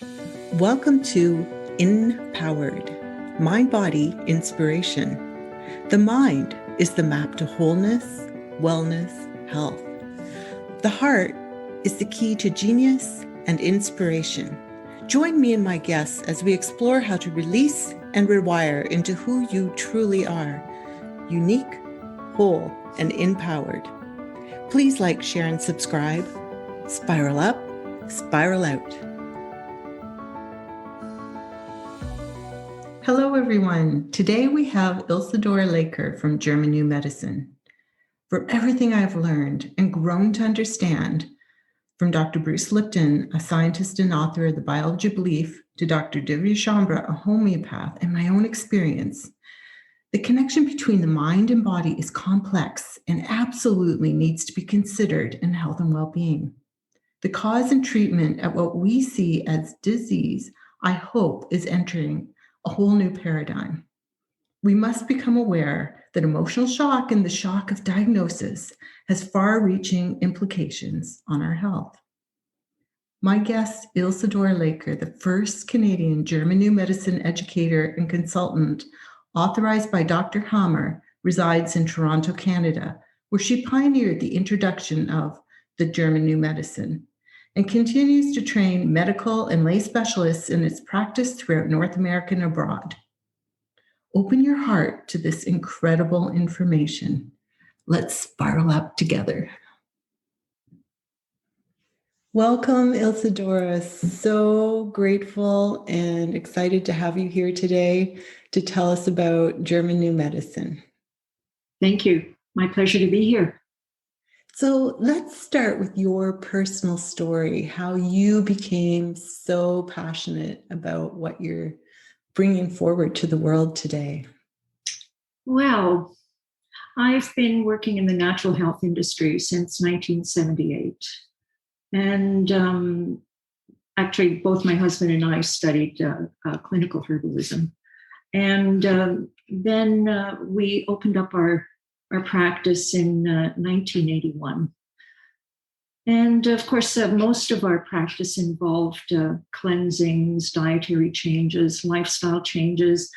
Welcome to Empowered, Mind-Body Inspiration. The mind is the map to wholeness, wellness, health. The heart is the key to genius and inspiration. Join me and my guests as we explore how to release and rewire into who you truly are, unique, whole, and empowered. Please like, share, and subscribe. Spiral up, spiral out. Hello, everyone. Today we have Ilsedora Laker from German New Medicine. From everything I've learned and grown to understand, from Dr. Bruce Lipton, a scientist and author of The Biology of Belief, to Dr. Divya Chambra, a homeopath, and my own experience, the connection between the mind and body is complex and absolutely needs to be considered in health and well-being. The cause and treatment at what we see as disease, I hope, is entering a whole new paradigm. We must become aware that emotional shock and the shock of diagnosis has far-reaching implications on our health. My guest, Ilsedora Laker, the first Canadian German New Medicine educator and consultant authorized by Dr. Hamer, resides in Toronto, Canada, where she pioneered the introduction of the German New Medicine and continues to train medical and lay specialists in its practice throughout North America and abroad. Open your heart to this incredible information. Let's spiral up together. Welcome, Ilsedora. So grateful and excited to have you here today to tell us about German New Medicine. Thank you. My pleasure to be here. So let's start with your personal story, how you became so passionate about what you're bringing forward to the world today. Well, I've been working in the natural health industry since 1978. And actually, both my husband and I studied clinical herbalism. And then we opened up our practice in 1981. And of course, most of our practice involved cleansings, dietary changes, lifestyle changes,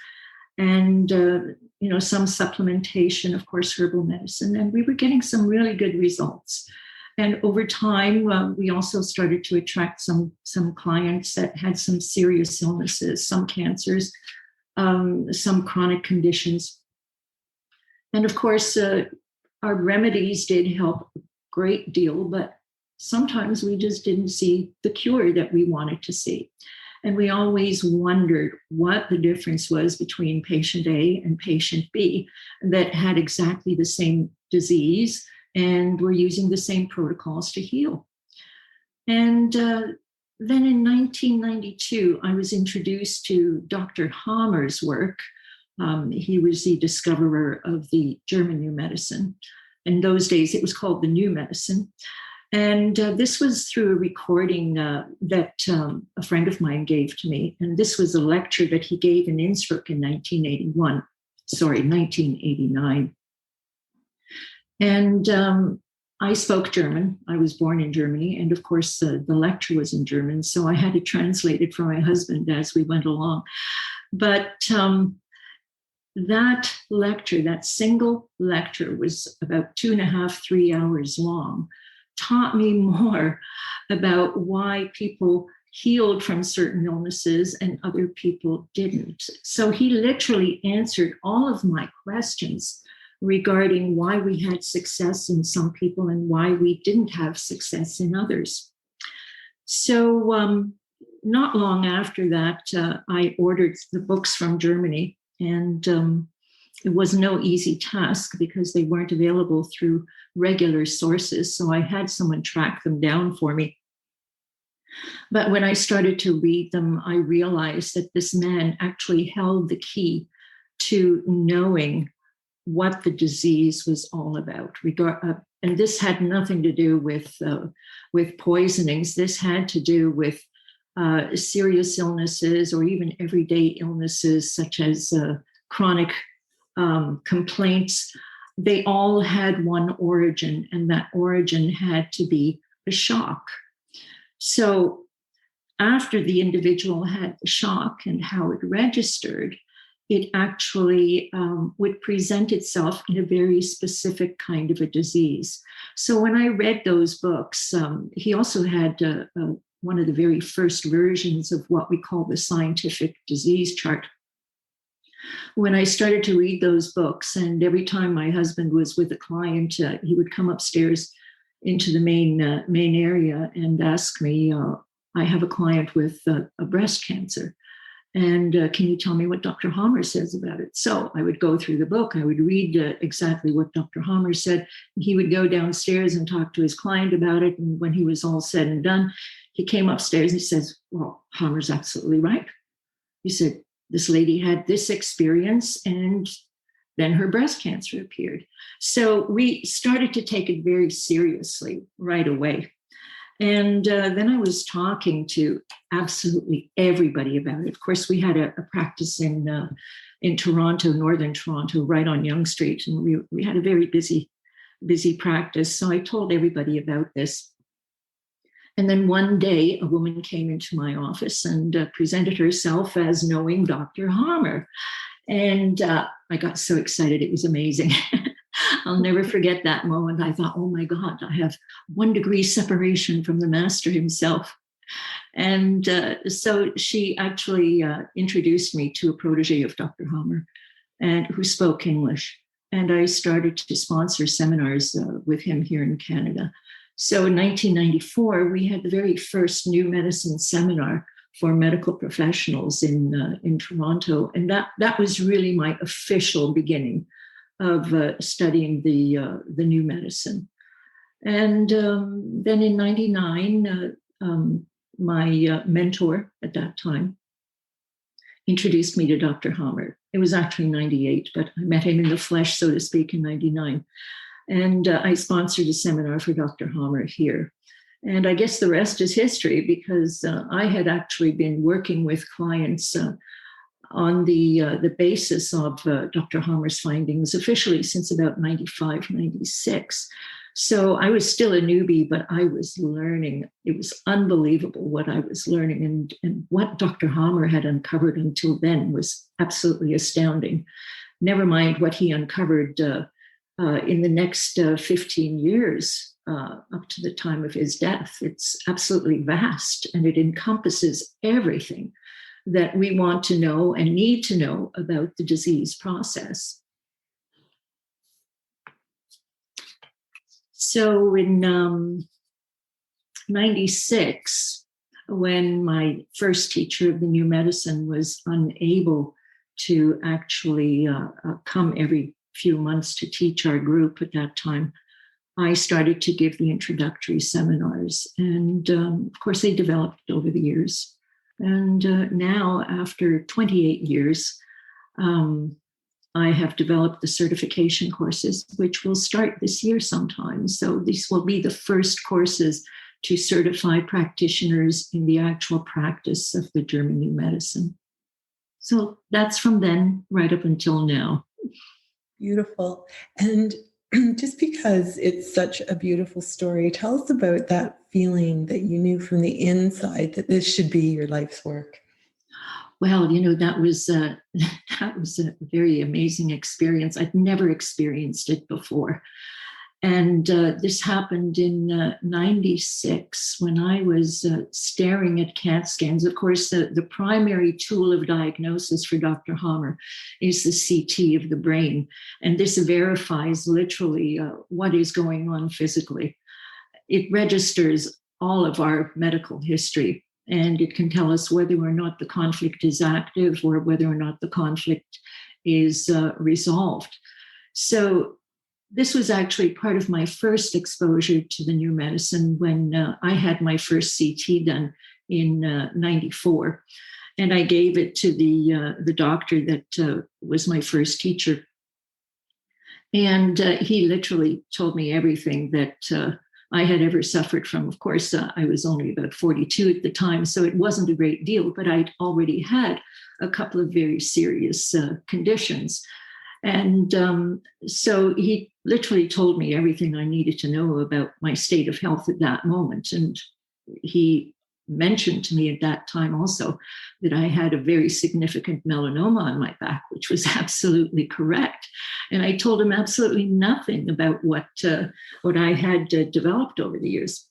and some supplementation, of course, herbal medicine. And we were getting some really good results. And over time, we also started to attract some clients that had some serious illnesses, some cancers, some chronic conditions. And of course, our remedies did help a great deal, but sometimes we just didn't see the cure that we wanted to see. And we always wondered what the difference was between patient A and patient B that had exactly the same disease and were using the same protocols to heal. And then in 1992, I was introduced to Dr. Hamer's work. He was the discoverer of the German New Medicine. In those days, it was called the New Medicine. And this was through a recording that a friend of mine gave to me. And this was a lecture that he gave in Innsbruck in 1989. And I spoke German. I was born in Germany. And of course, the lecture was in German. So I had to translate it for my husband as we went along. But that lecture, that single lecture, was about 2.5, 3 hours long, taught me more about why people healed from certain illnesses and other people didn't. So he literally answered all of my questions regarding why we had success in some people and why we didn't have success in others. So not long after that, I ordered the books from Germany. And it was no easy task because they weren't available through regular sources. So I had someone track them down for me. But when I started to read them, I realized that this man actually held the key to knowing what the disease was all about. And this had nothing to do with poisonings. This had to do with serious illnesses or even everyday illnesses such as chronic complaints. They all had one origin, and that origin had to be a shock. So after the individual had the shock and how it registered, it actually would present itself in a very specific kind of a disease. So when I read those books, he also had one of the very first versions of what we call the scientific disease chart. When I started to read those books, and every time my husband was with a client, he would come upstairs into the main area and ask me, I have a client with a breast cancer. And can you tell me what Dr. Hamer says about it? So I would go through the book. I would read exactly what Dr. Hamer said. He would go downstairs and talk to his client about it. And when he was all said and done, he came upstairs and he says, well, Hamer's absolutely right. He said, this lady had this experience and then her breast cancer appeared. So we started to take it very seriously right away. And then I was talking to absolutely everybody about it. Of course, we had a practice in Toronto, northern Toronto, right on Yonge Street, and we had a very busy practice. So I told everybody about this. And then one day, a woman came into my office and presented herself as knowing Dr. Hamer. And I got so excited. It was amazing. I'll never forget that moment. I thought, oh my God, I have 1 degree separation from the master himself. And so she actually introduced me to a protege of Dr. Hamer and who spoke English. And I started to sponsor seminars with him here in Canada. So in 1994, we had the very first new medicine seminar for medical professionals in Toronto. And that was really my official beginning of studying the new medicine. And then in 99, my mentor at that time introduced me to Dr. Hamer. It was actually 98, but I met him in the flesh, so to speak, in 99. And I sponsored a seminar for Dr. Hamer here. And I guess the rest is history, because I had actually been working with clients on the basis of Dr. Hamer's findings officially since about 95, 96. So I was still a newbie, but I was learning. It was unbelievable what I was learning. And what Dr. Hamer had uncovered until then was absolutely astounding. Never mind what he uncovered in the next 15 years up to the time of his death. It's absolutely vast, and it encompasses everything that we want to know and need to know about the disease process. So in 96, when my first teacher of the new medicine was unable to actually come every few months to teach our group at that time, I started to give the introductory seminars. And of course, they developed over the years. And now, after 28 years, I have developed the certification courses, which will start this year sometime. So these will be the first courses to certify practitioners in the actual practice of the German new medicine. So that's from then right up until now. Beautiful. And just because it's such a beautiful story, tell us about that feeling that you knew from the inside that this should be your life's work. Well, that was a very amazing experience. I'd never experienced it before. And this happened in 96 when I was staring at CAT scans. Of course, the primary tool of diagnosis for Dr. Hamer is the CT of the brain. And this verifies literally what is going on physically. It registers all of our medical history, and it can tell us whether or not the conflict is active or whether or not the conflict is resolved. So this was actually part of my first exposure to the new medicine when I had my first CT done in 94. And I gave it to the doctor that was my first teacher. And he literally told me everything that I had ever suffered from. Of course, I was only about 42 at the time, so it wasn't a great deal, but I'd already had a couple of very serious conditions. And so he literally told me everything I needed to know about my state of health at that moment. And he mentioned to me at that time also that I had a very significant melanoma on my back, which was absolutely correct. And I told him absolutely nothing about what I had developed over the years.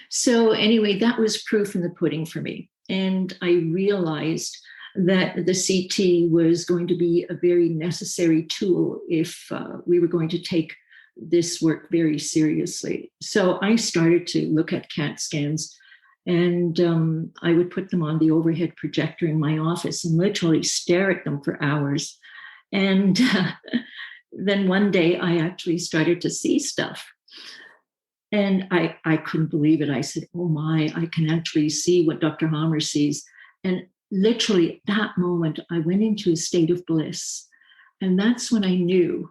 So anyway, that was proof in the pudding for me. And I realized that the CT was going to be a very necessary tool if we were going to take this work very seriously. So I started to look at CAT scans, and I would put them on the overhead projector in my office and literally stare at them for hours. And then one day I actually started to see stuff. And I couldn't believe it. I said, oh my, I can actually see what Dr. Hamer sees. And literally at that moment, I went into a state of bliss. And that's when I knew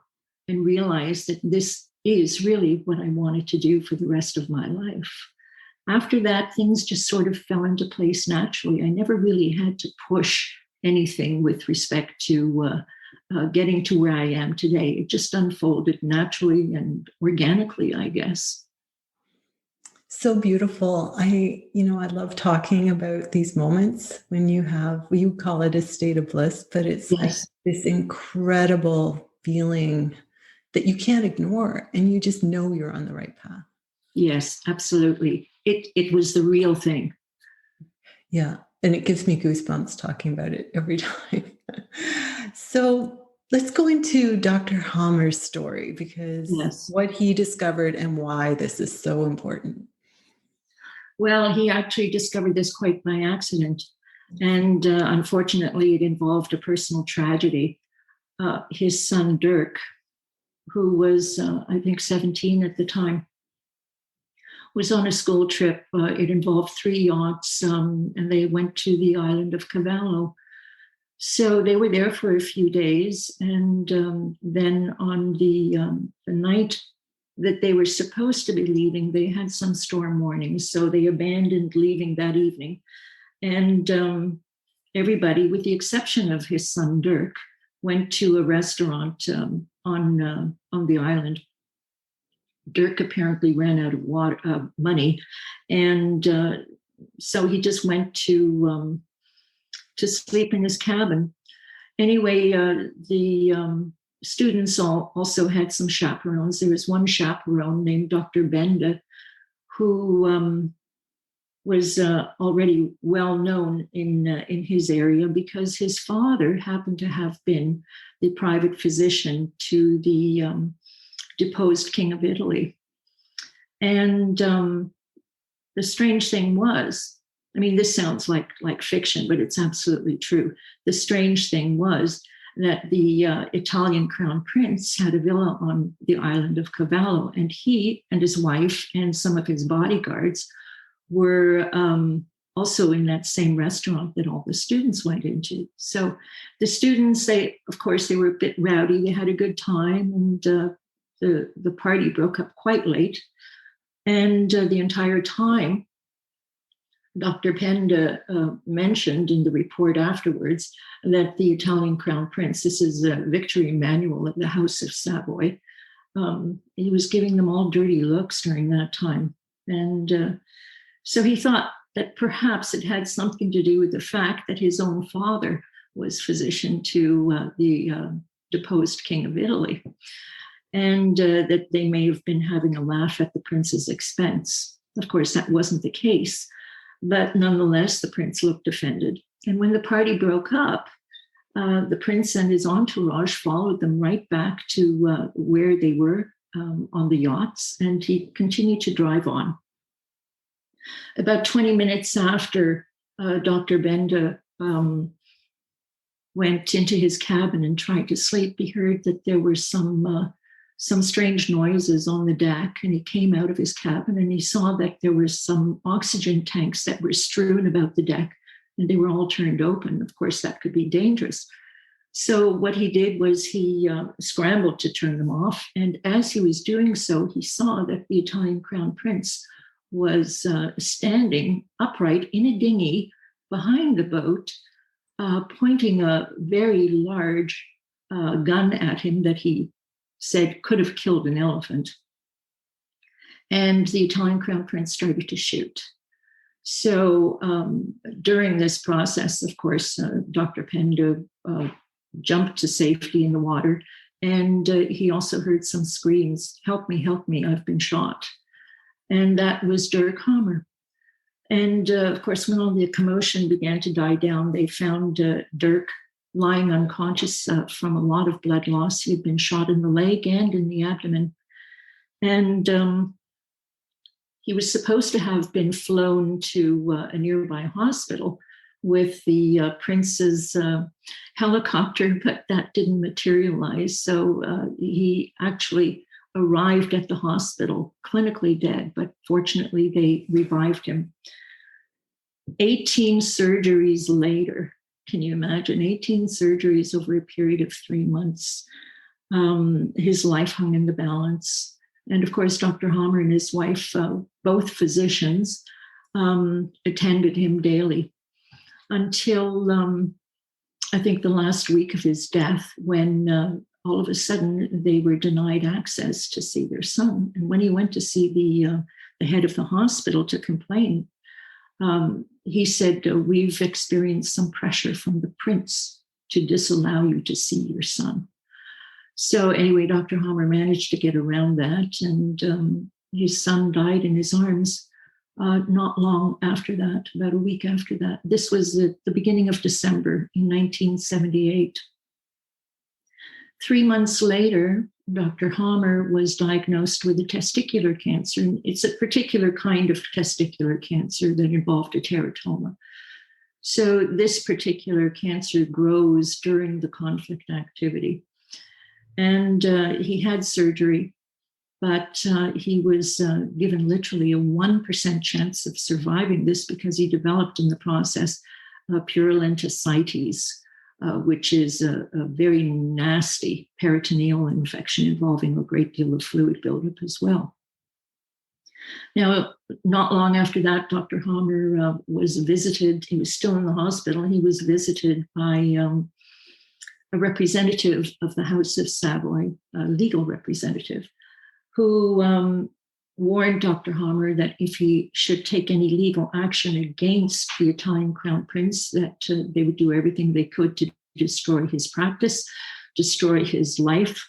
and realized that this is really what I wanted to do for the rest of my life. After that, things just sort of fell into place naturally. I never really had to push anything with respect to getting to where I am today. It just unfolded naturally and organically, I guess. So beautiful. I love talking about these moments when you call it a state of bliss, but it's Yes. like this incredible feeling that you can't ignore, and you just know you're on the right path. Yes, absolutely. It was the real thing. Yeah. And it gives me goosebumps talking about it every time. So let's go into Dr. Hamer's story, because Yes. what he discovered and why this is so important. Well, he actually discovered this quite by accident. And unfortunately, it involved a personal tragedy. His son, Dirk, who was, I think, 17 at the time, was on a school trip. It involved 3 yachts, and they went to the island of Cavallo. So they were there for a few days. And then on the night that they were supposed to be leaving, they had some storm warnings. So they abandoned leaving that evening. And everybody, with the exception of his son, Dirk, went to a restaurant on the island. Dirk apparently ran out of money, and so he just went to sleep in his cabin. Anyway, the students also had some chaperones. There was one chaperone named Dr. Benda, who was already well known in his area because his father happened to have been the private physician to the deposed King of Italy. And the strange thing was, I mean, this sounds like fiction, but it's absolutely true. The strange thing was that the Italian crown prince had a villa on the island of Cavallo, and he and his wife and some of his bodyguards were also in that same restaurant that all the students went into. So the students, of course, they were a bit rowdy. They had a good time, and the party broke up quite late. And the entire time, Dr. Penda mentioned in the report afterwards that the Italian crown prince, this is Victor Emmanuel of the House of Savoy, he was giving them all dirty looks during that time. And so he thought that perhaps it had something to do with the fact that his own father was physician to the deposed King of Italy, and that they may have been having a laugh at the prince's expense. Of course, that wasn't the case. But nonetheless, the prince looked offended. And when the party broke up, the prince and his entourage followed them right back to where they were on the yachts, and he continued to drive on. About 20 minutes after Dr. Benda went into his cabin and tried to sleep, he heard that there were some strange noises on the deck, and he came out of his cabin and he saw that there were some oxygen tanks that were strewn about the deck, and they were all turned open. Of course, that could be dangerous. So what he did was he scrambled to turn them off, and as he was doing so, he saw that the Italian crown prince was standing upright in a dinghy behind the boat, pointing a very large gun at him that he said could have killed an elephant. And the Italian crown prince started to shoot. So during this process, of course, Dr. Pendo jumped to safety in the water, and he also heard some screams, help me, I've been shot. And that was Dirk Hamer. And of course, when all the commotion began to die down, they found Dirk lying unconscious from a lot of blood loss. He had been shot in the leg and in the abdomen. And he was supposed to have been flown to a nearby hospital with the prince's helicopter, but that didn't materialize. So he actually arrived at the hospital clinically dead, but fortunately they revived him. 18 surgeries later, can you imagine? 18 surgeries over a period of 3 months. His life hung in the balance. And of course, Dr. Hamer and his wife, both physicians, attended him daily until I think the last week of his death, when all of a sudden they were denied access to see their son. And when he went to see the head of the hospital to complain, he said, we've experienced some pressure from the prince to disallow you to see your son. So anyway, Dr. Hamer managed to get around that, and his son died in his arms not long after that, about a week after that. This was at the beginning of December in 1978. 3 months later, Dr. Hamer was diagnosed with a testicular cancer. And it's a particular kind of testicular cancer that involved a teratoma. So this particular cancer grows during the conflict activity. And he had surgery, but he was given literally a 1% chance of surviving this because he developed in the process purulent ascites, which is a very nasty peritoneal infection involving a great deal of fluid buildup as well. Now, not long after that, Dr. Hamer was visited. He was still in the hospital. He was visited by a representative of the House of Savoy, a legal representative, who warned Dr. Hamer that if he should take any legal action against the Italian Crown Prince, that they would do everything they could to destroy his practice, destroy his life,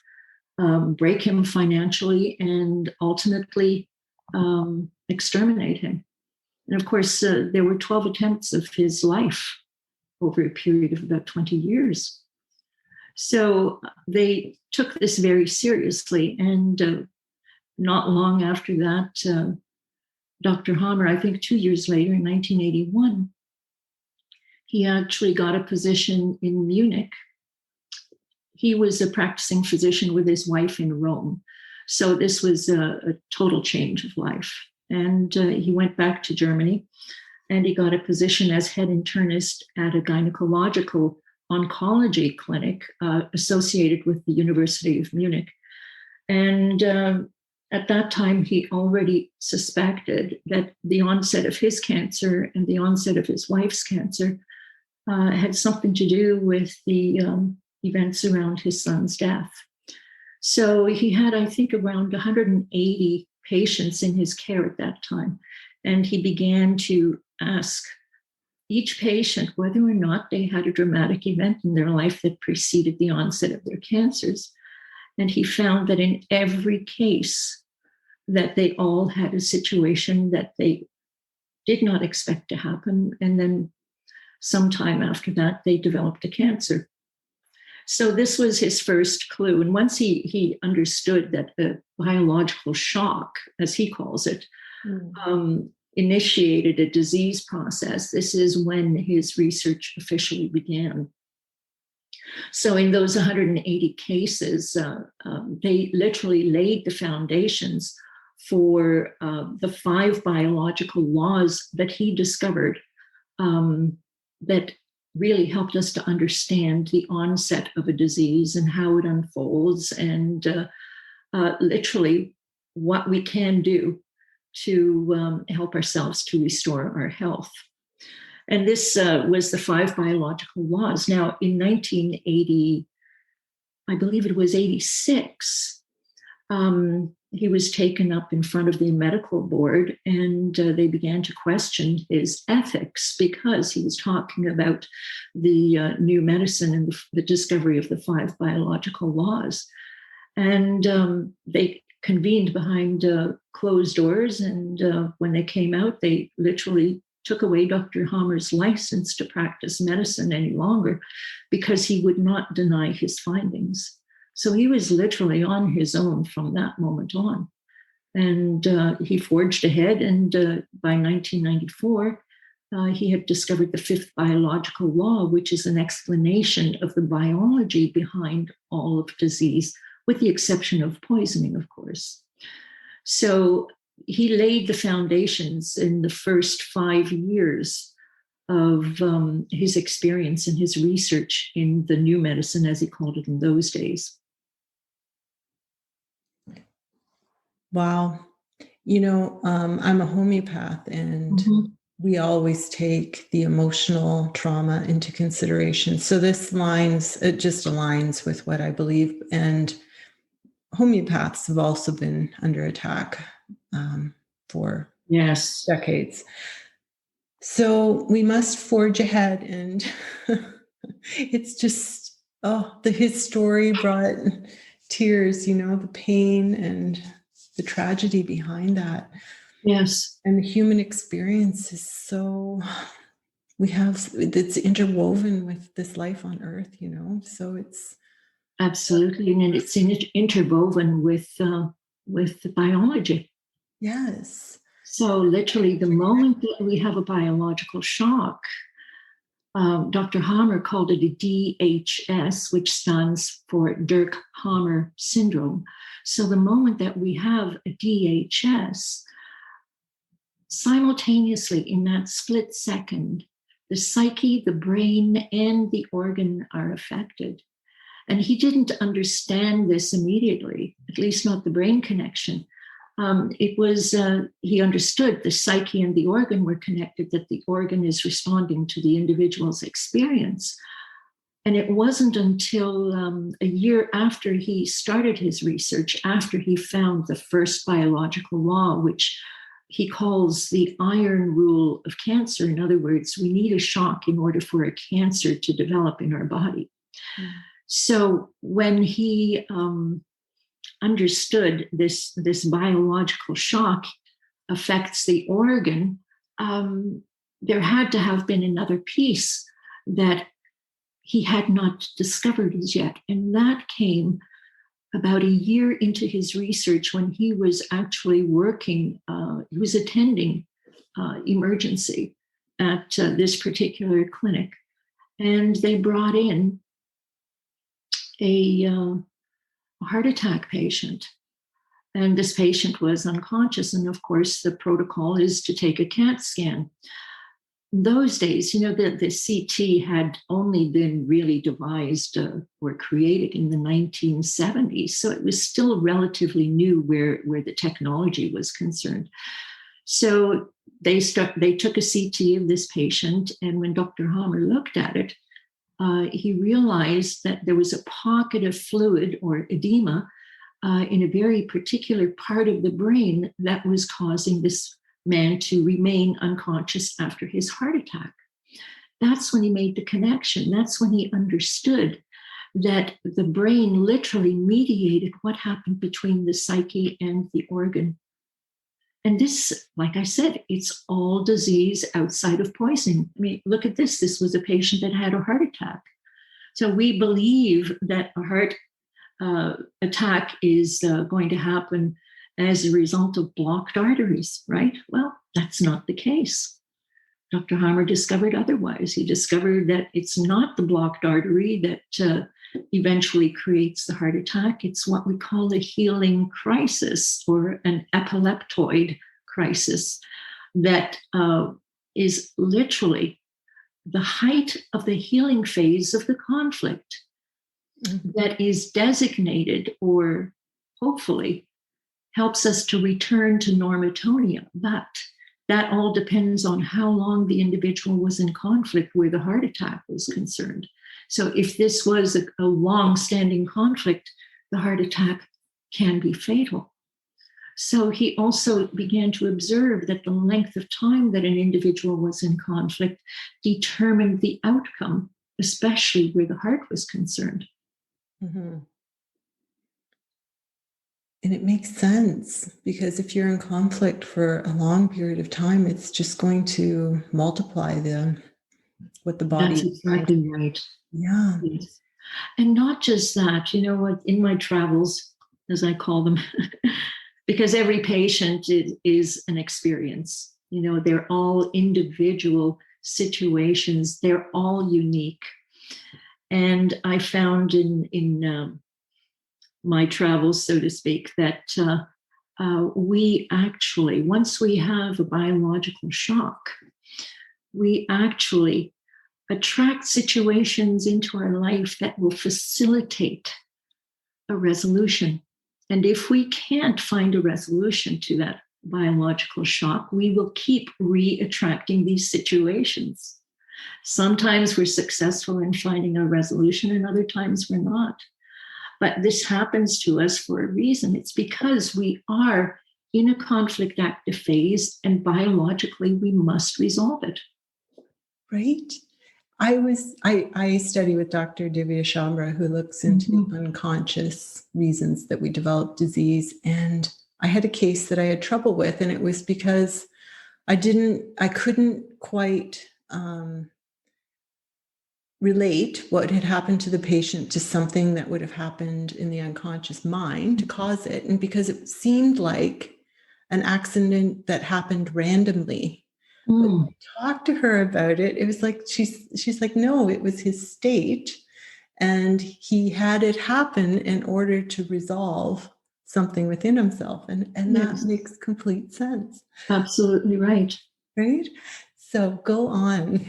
break him financially, and ultimately exterminate him. And of course, there were 12 attempts of his life over a period of about 20 years. So they took this very seriously. And not long after that, Dr. Hamer, I think 2 years later, in 1981, he actually got a position in Munich. He was a practicing physician with his wife in Rome. So this was a total change of life. And he went back to Germany, and he got a position as head internist at a gynecological oncology clinic associated with the University of Munich. And at that time, he already suspected that the onset of his cancer and the onset of his wife's cancer had something to do with the events around his son's death. So he had, I think, around 180 patients in his care at that time. And he began to ask each patient whether or not they had a dramatic event in their life that preceded the onset of their cancers. And he found that in every case, that they all had a situation that they did not expect to happen. And then sometime after that, they developed a cancer. So this was his first clue. And once he understood that a biological shock, as he calls it, initiated a disease process, this is when his research officially began. So in those 180 cases, they literally laid the foundations for the 5 biological laws that he discovered that really helped us to understand the onset of a disease and how it unfolds, and literally what we can do to help ourselves to restore our health. And this was the 5 biological laws. Now, in 1980, I believe it was 86, he was taken up in front of the medical board, and they began to question his ethics because he was talking about the new medicine and the discovery of the 5 biological laws. And they convened behind closed doors, and when they came out, they literally took away Dr. Hamer's license to practice medicine any longer because he would not deny his findings. So he was literally on his own from that moment on. And he forged ahead, and by 1994, he had discovered the 5th biological law, which is an explanation of the biology behind all of disease, with the exception of poisoning, of course. So he laid the foundations in the first 5 years of his experience and his research in the new medicine, as he called it in those days. Wow. I'm a homeopath, and we always take the emotional trauma into consideration. So it just aligns with what I believe. And homeopaths have also been under attack for decades. So we must forge ahead. And it's just, his story brought tears, the pain and the tragedy behind that. Yes. And the human experience is it's interwoven with this life on earth, so it's. Absolutely. And it's interwoven with the biology. Yes. So literally the moment that we have a biological shock, Dr. Hamer called it a DHS, which stands for Dirk Hamer syndrome. So the moment that we have a DHS, simultaneously in that split second, the psyche, the brain, and the organ are affected. And he didn't understand this immediately, at least not the brain connection. He understood the psyche and the organ were connected, that the organ is responding to the individual's experience. And it wasn't until a year after he started his research, after he found the first biological law, which he calls the iron rule of cancer. In other words, we need a shock in order for a cancer to develop in our body. Mm. So when he understood this biological shock affects the organ, there had to have been another piece that he had not discovered as yet. And that came about a year into his research, when he was actually working, he was attending emergency at this particular clinic. And they brought in a heart attack patient. And this patient was unconscious. And of course, the protocol is to take a CAT scan. In those days, the CT had only been really devised or created in the 1970s. So it was still relatively new where the technology was concerned. So they took a CT of this patient. And when Dr. Hamer looked at it, he realized that there was a pocket of fluid or edema in a very particular part of the brain that was causing this man to remain unconscious after his heart attack. That's when he made the connection. That's when he understood that the brain literally mediated what happened between the psyche and the organ. And this, like I said, it's all disease outside of poisoning. I mean, look at this. This was a patient that had a heart attack. So we believe that a heart attack is going to happen as a result of blocked arteries, right? Well, that's not the case. Dr. Hamer discovered otherwise. He discovered that it's not the blocked artery that eventually creates the heart attack. It's what we call a healing crisis or an epileptoid crisis that is literally the height of the healing phase of the conflict that is designated, or hopefully helps us to return to normatonia. But that all depends on how long the individual was in conflict where the heart attack was concerned. So if this was a long-standing conflict, the heart attack can be fatal. So he also began to observe that the length of time that an individual was in conflict determined the outcome, especially where the heart was concerned. Mm-hmm. And it makes sense, because if you're in conflict for a long period of time, it's just going to multiply what the body That's is trying to. exactly right. Yeah. Yes. And not just that, you know what, in my travels, as I call them, because every patient is an experience. You know, they're all individual situations. They're all unique. And I found in my travels, so to speak, that we actually, once we have a biological shock, we actually attract situations into our life that will facilitate a resolution. And if we can't find a resolution to that biological shock, we will keep re-attracting these situations. Sometimes we're successful in finding a resolution, and other times we're not. But this happens to us for a reason. It's because we are in a conflict active phase, and biologically we must resolve it. Right. I study with Dr. Divya Shamra, who looks into the unconscious reasons that we develop disease. And I had a case that I had trouble with, and it was because I couldn't quite relate what had happened to the patient to something that would have happened in the unconscious mind to cause it. And because it seemed like an accident that happened randomly. But when I talked to her about it, it was like she's like, no, it was his state, and he had it happen in order to resolve something within himself, and Yes. that makes complete sense. Absolutely right. Right? So go on.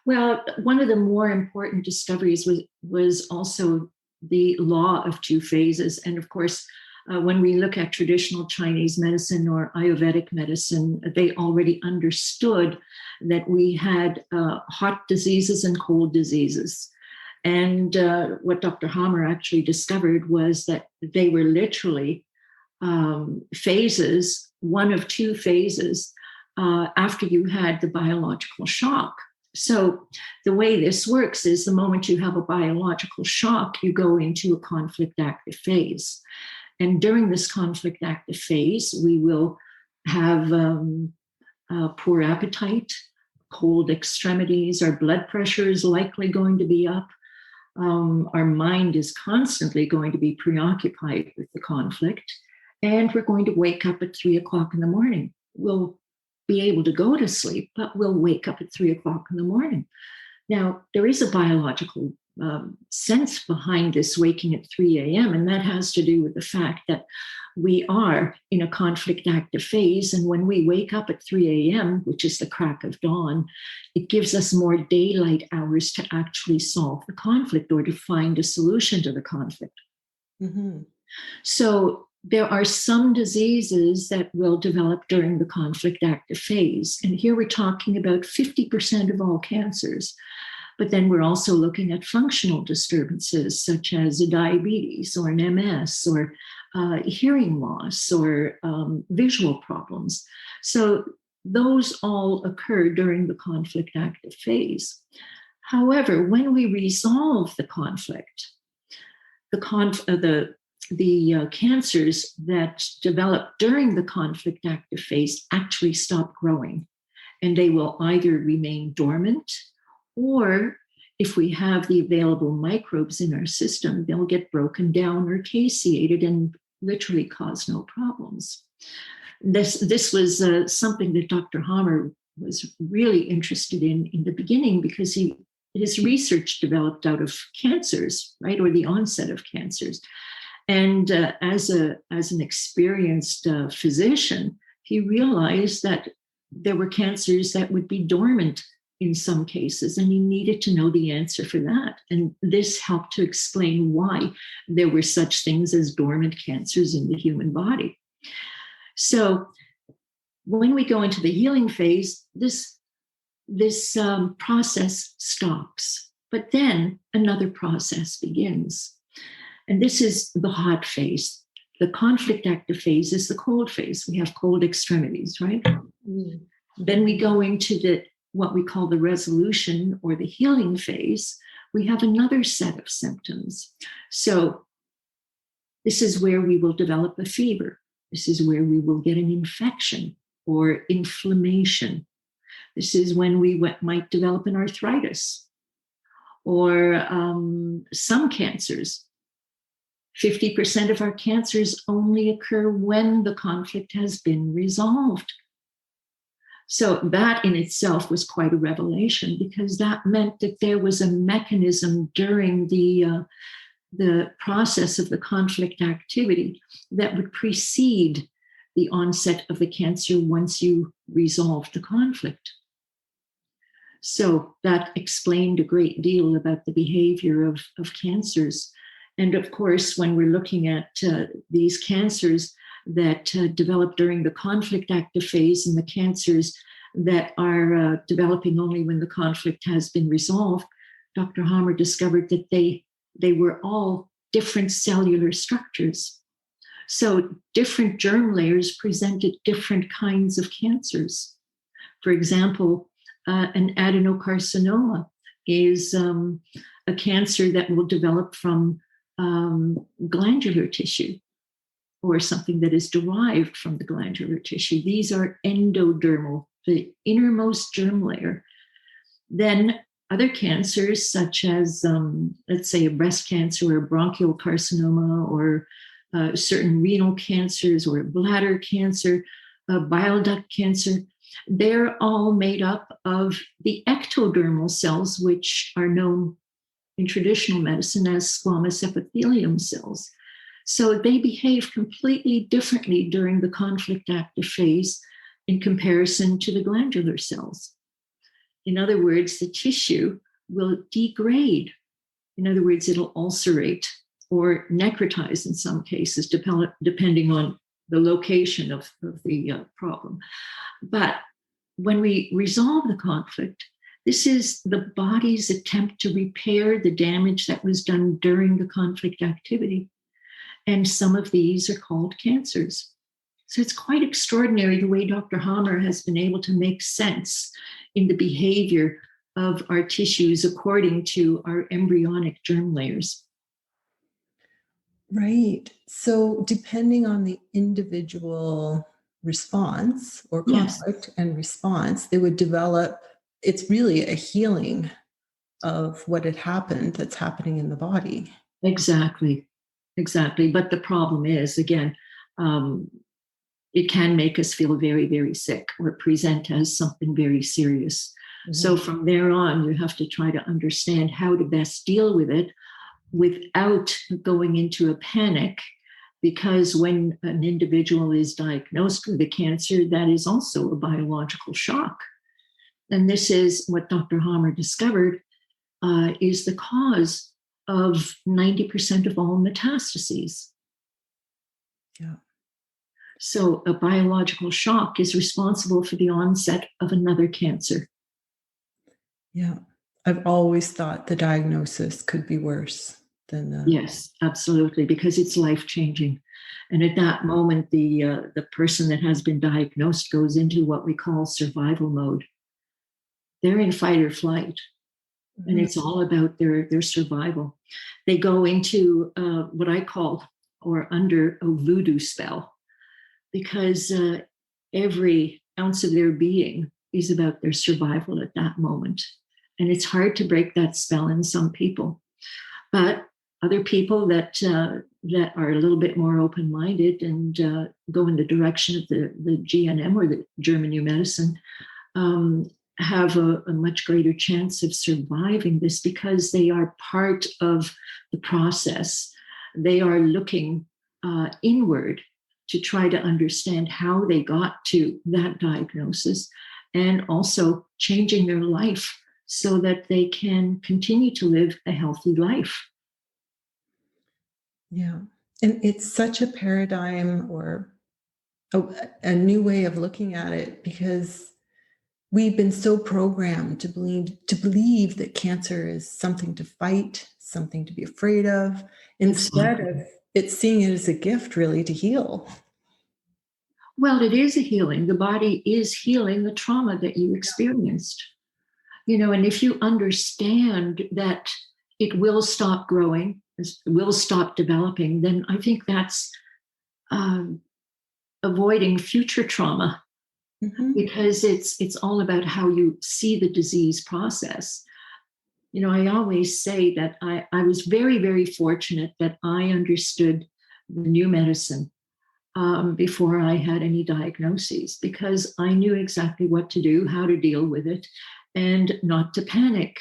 Well, one of the more important discoveries was also the law of two phases. And of course, when we look at traditional Chinese medicine or Ayurvedic medicine, they already understood that we had hot diseases and cold diseases. And what Dr. Hamer actually discovered was that they were literally phases, one of two phases, after you had the biological shock. So the way this works is the moment you have a biological shock, you go into a conflict active phase. And during this conflict active phase, we will have poor appetite, cold extremities, our blood pressure is likely going to be up. Our mind is constantly going to be preoccupied with the conflict. And we're going to wake up at 3 o'clock in the morning. We'll be able to go to sleep, but we'll wake up at 3 o'clock in the morning. Now, there is a biological sense behind this waking at 3 a.m., and that has to do with the fact that we are in a conflict active phase. And when we wake up at 3 a.m., which is the crack of dawn, it gives us more daylight hours to actually solve the conflict or to find a solution to the conflict. Mm-hmm. So there are some diseases that will develop during the conflict active phase. And here we're talking about 50% of all cancers. But then we're also looking at functional disturbances such as diabetes or an MS or hearing loss or visual problems. So those all occur during the conflict active phase. However, when we resolve the conflict, the cancers that develop during the conflict active phase actually stop growing, and they will either remain dormant, or if we have the available microbes in our system, they'll get broken down or caseated and literally cause no problems. This was something that Dr. Hamer was really interested in the beginning, because his research developed out of cancers, right, or the onset of cancers. And as an experienced physician, he realized that there were cancers that would be dormant in some cases, and he needed to know the answer for that. And this helped to explain why there were such things as dormant cancers in the human body. So when we go into the healing phase, this process stops, but then another process begins. And this is the hot phase. The conflict active phase is the cold phase. We have cold extremities, right? Mm. Then we go into what we call the resolution or the healing phase. We have another set of symptoms. So this is where we will develop a fever. This is where we will get an infection or inflammation. This is when we might develop an arthritis or some cancers. 50% of our cancers only occur when the conflict has been resolved. So that in itself was quite a revelation, because that meant that there was a mechanism during the process of the conflict activity that would precede the onset of the cancer once you resolved the conflict. So that explained a great deal about the behavior of cancers. And of course, when we're looking at these cancers that develop during the conflict active phase and the cancers that are developing only when the conflict has been resolved, Dr. Hamer discovered that they were all different cellular structures. So different germ layers presented different kinds of cancers. For example, an adenocarcinoma is a cancer that will develop from glandular tissue or something that is derived from the glandular tissue. These are endodermal, the innermost germ layer. Then other cancers, such as, let's say, a breast cancer or a bronchial carcinoma or certain renal cancers or bladder cancer, bile duct cancer, they're all made up of the ectodermal cells, which are known in traditional medicine as squamous epithelium cells. So they behave completely differently during the conflict active phase in comparison to the glandular cells. In other words, the tissue will degrade. In other words, it'll ulcerate or necrotize in some cases, depending on the location of the problem. But when we resolve the conflict, this is the body's attempt to repair the damage that was done during the conflict activity. And some of these are called cancers. So it's quite extraordinary the way Dr. Hamer has been able to make sense in the behavior of our tissues according to our embryonic germ layers. Right. So depending on the individual response or conflict Yes. and response, they would develop, it's really a healing of what had happened that's happening in the body. Exactly. But the problem is, again, it can make us feel very, very sick or present as something very serious. Mm-hmm. So from there on, you have to try to understand how to best deal with it without going into a panic, because when an individual is diagnosed with a cancer, that is also a biological shock. And this is what Dr. Hamer discovered is the cause of 90% of all metastases. Yeah. So a biological shock is responsible for the onset of another cancer. Yeah. I've always thought the diagnosis could be worse than the... Yes, absolutely, because it's life-changing. And at that moment, the person that has been diagnosed goes into what we call survival mode. They're in fight or flight. And it's all about their survival. They go into what I call, or under a voodoo spell, because every ounce of their being is about their survival at that moment. And it's hard to break that spell in some people. But other people that are a little bit more open-minded and go in the direction of the GNM or the German New Medicine, have a much greater chance of surviving this because they are part of the process. They are looking inward to try to understand how they got to that diagnosis and also changing their life so that they can continue to live a healthy life. Yeah. And it's such a paradigm or a new way of looking at it, because we've been so programmed to believe that cancer is something to fight, something to be afraid of, instead of it's seeing it as a gift, really, to heal. Well, it is a healing. The body is healing the trauma that you experienced. And if you understand that it will stop growing, will stop developing, then I think that's avoiding future trauma, because it's all about how you see the disease process. I always say that I was very, very fortunate that I understood the new medicine before I had any diagnoses, because I knew exactly what to do, how to deal with it, and not to panic.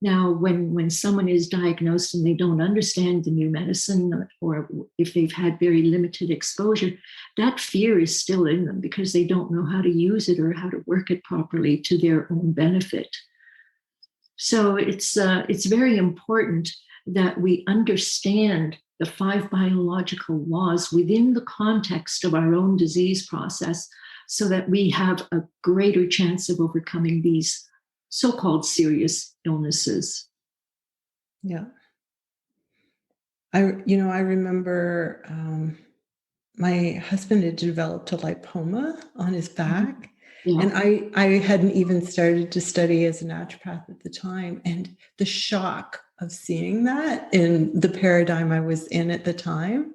Now, when someone is diagnosed and they don't understand the new medicine, or if they've had very limited exposure, that fear is still in them because they don't know how to use it or how to work it properly to their own benefit. So it's very important that we understand the 5 biological laws within the context of our own disease process, so that we have a greater chance of overcoming these so-called serious illnesses. Yeah. I remember my husband had developed a lipoma on his back. Yeah. And I hadn't even started to study as a naturopath at the time. And the shock of seeing that in the paradigm I was in at the time,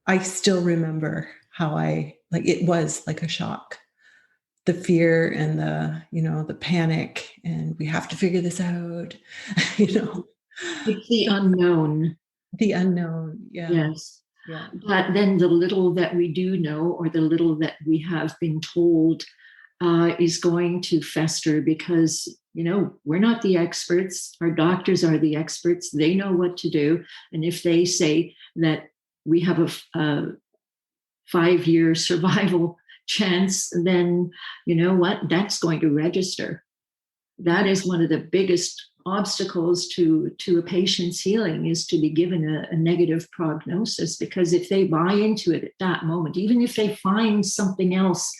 I still remember how it was like a shock. The fear and the panic, and we have to figure this out, It's the unknown. The unknown, yeah. Yes. Yeah. But then the little that we do know, or the little that we have been told, is going to fester, because, we're not the experts. Our doctors are the experts. They know what to do. And if they say that we have a 5-year survival chance, then you know what? That's going to register. That is one of the biggest obstacles to a patient's healing, is to be given a negative prognosis, because if they buy into it at that moment, even if they find something else,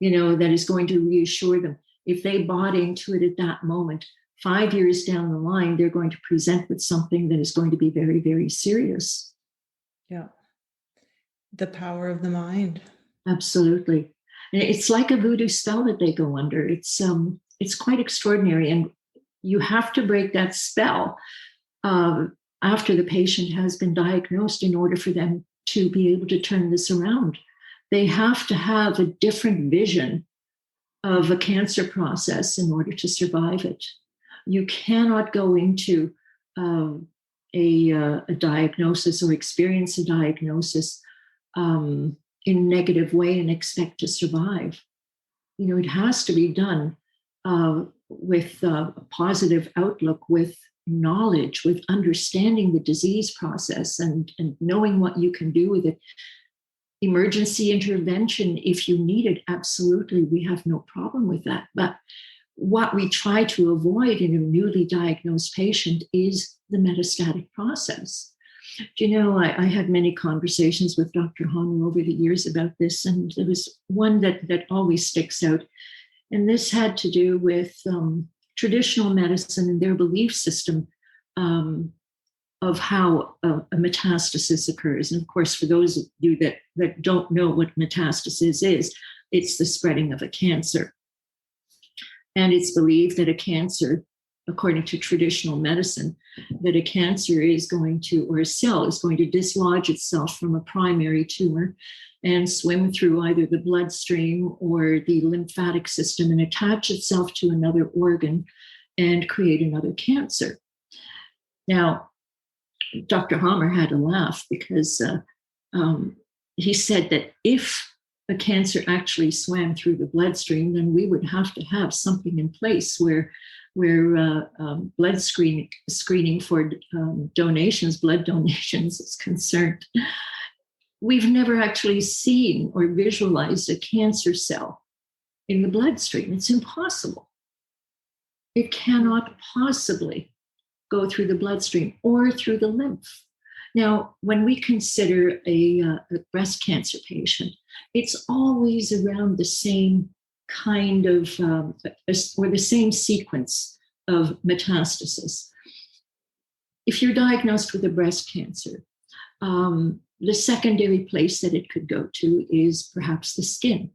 that is going to reassure them, if they bought into it at that moment, 5 years down the line, they're going to present with something that is going to be very, very serious. Yeah. The power of the mind. Absolutely. And it's like a voodoo spell that they go under. It's quite extraordinary. And you have to break that spell after the patient has been diagnosed in order for them to be able to turn this around. They have to have a different vision of a cancer process in order to survive it. You cannot go into a diagnosis or experience a diagnosis in a negative way and expect to survive. It has to be done with a positive outlook, with knowledge, with understanding the disease process and knowing what you can do with it. Emergency intervention, if you need it, absolutely, we have no problem with that. But what we try to avoid in a newly diagnosed patient is the metastatic process. I had many conversations with Dr. Hamer over the years about this, and there was one that always sticks out. And this had to do with traditional medicine and their belief system of how a metastasis occurs. And of course, for those of you that don't know what metastasis is, it's the spreading of a cancer. And it's believed that a cancer, according to traditional medicine, that a cancer is going to, or a cell is going to dislodge itself from a primary tumor and swim through either the bloodstream or the lymphatic system and attach itself to another organ and create another cancer. Now, Dr. Hamer had to laugh because he said that if a cancer actually swam through the bloodstream, then we would have to have something in place where blood screening for blood donations is concerned. We've never actually seen or visualized a cancer cell in the bloodstream. It's impossible. It cannot possibly go through the bloodstream or through the lymph. Now, when we consider a breast cancer patient, it's always around the same kind of, or the same sequence of metastasis. If you're diagnosed with a breast cancer, The secondary place that it could go to is perhaps the skin.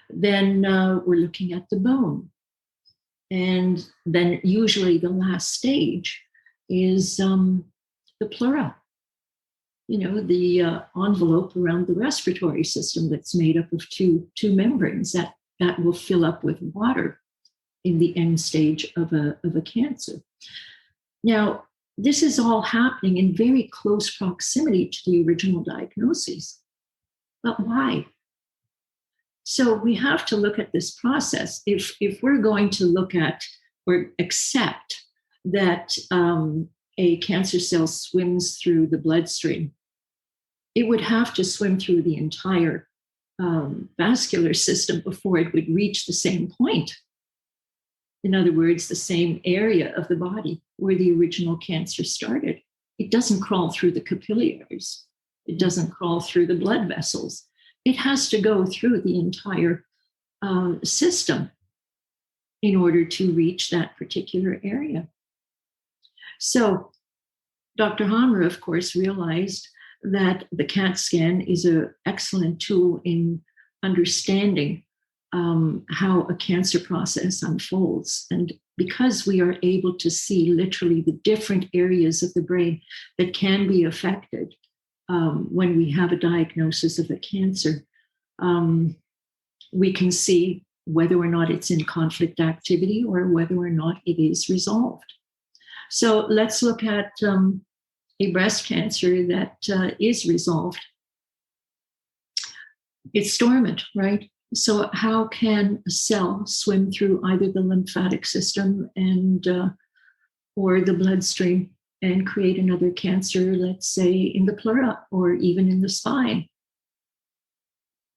Then we're looking at the bone. And then usually the last stage is the pleura, the envelope around the respiratory system that's made up of two membranes that will fill up with water in the end stage of a cancer. Now, this is all happening in very close proximity to the original diagnosis. But why? So we have to look at this process. If we're going to look at or accept that a cancer cell swims through the bloodstream, it would have to swim through the entire vascular system before it would reach the same point. In other words, the same area of the body where the original cancer started. It doesn't crawl through the capillaries. It doesn't crawl through the blood vessels. It has to go through the entire system in order to reach that particular area. So Dr. Hamer, of course, realized that the CAT scan is an excellent tool in understanding how a cancer process unfolds. And because we are able to see literally the different areas of the brain that can be affected when we have a diagnosis of a cancer, we can see whether or not it's in conflict activity or whether or not it is resolved. So let's look at a breast cancer that is resolved. It's dormant, right? So how can a cell swim through either the lymphatic system and or the bloodstream and create another cancer, let's say in the pleura or even in the spine?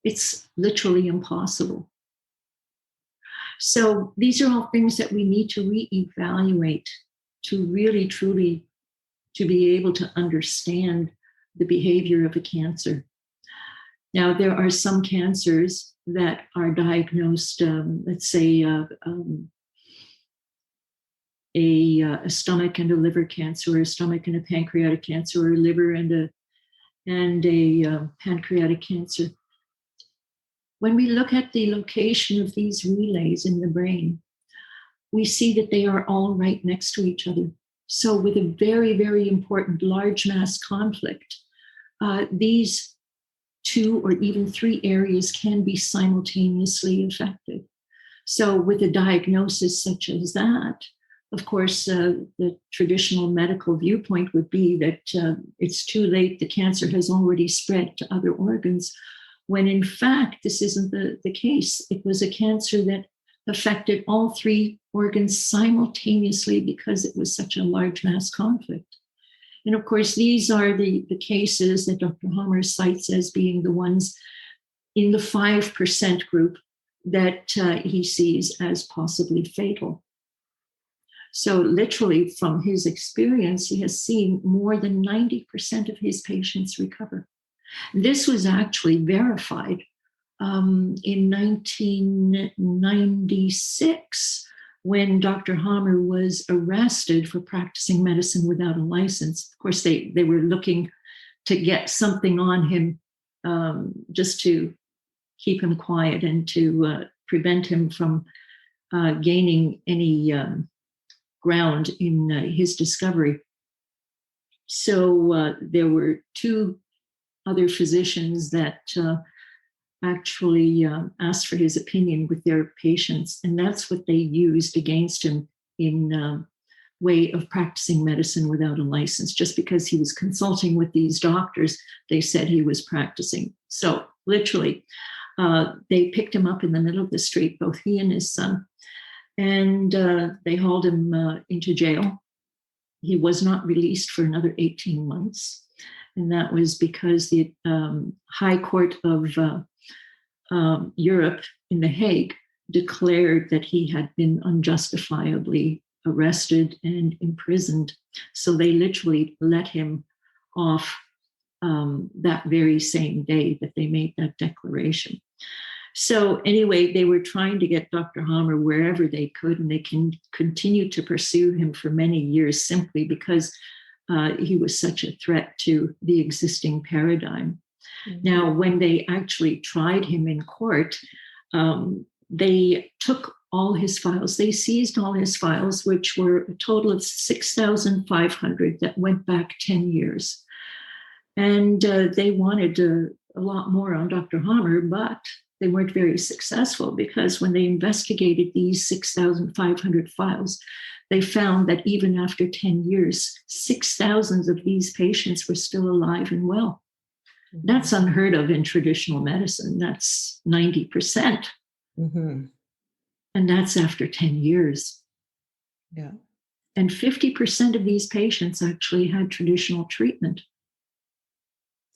It's literally impossible. So these are all things that we need to reevaluate to really, truly, to be able to understand the behavior of a cancer. Now, there are some cancers that are diagnosed, let's say a stomach and a liver cancer, or a stomach and a pancreatic cancer, or a liver and a pancreatic cancer. When we look at the location of these relays in the brain, we see that they are all right next to each other. So with a very, very important large mass conflict, these 2 or even 3 areas can be simultaneously affected. So with a diagnosis such as that, of course, the traditional medical viewpoint would be that it's too late, the cancer has already spread to other organs, when in fact, this isn't the case. It was a cancer that affected all 3 organs simultaneously because it was such a large mass conflict. And of course, these are the cases that Dr. Hamer cites as being the ones in the 5% group that he sees as possibly fatal. So literally from his experience, he has seen more than 90% of his patients recover. This was actually verified in 1996 when Dr. Hamer was arrested for practicing medicine without a license. Of course, they were looking to get something on him just to keep him quiet and to prevent him from gaining any ground in his discovery. So there were 2 other physicians that actually asked for his opinion with their patients, and that's what they used against him in way of practicing medicine without a license. Just because he was consulting with these doctors, they said he was practicing. So literally, they picked him up in the middle of the street, both he and his son, and they hauled him into jail. He was not released for another 18 months. And that was because the High Court of Europe in The Hague declared that he had been unjustifiably arrested and imprisoned. So they literally let him off that very same day that they made that declaration. So anyway, they were trying to get Dr. Hamer wherever they could, and they can continue to pursue him for many years simply because he was such a threat to the existing paradigm. Mm-hmm. Now, when they actually tried him in court, they took all his files. They seized all his files, which were a total of 6,500 that went back 10 years. And they wanted a lot more on Dr. Hamer, but they weren't very successful, because when they investigated these 6,500 files, they found that even after 10 years, 6,000 of these patients were still alive and well. Mm-hmm. That's unheard of in traditional medicine. That's 90%. Mm-hmm. And that's after 10 years. Yeah. And 50% of these patients actually had traditional treatment.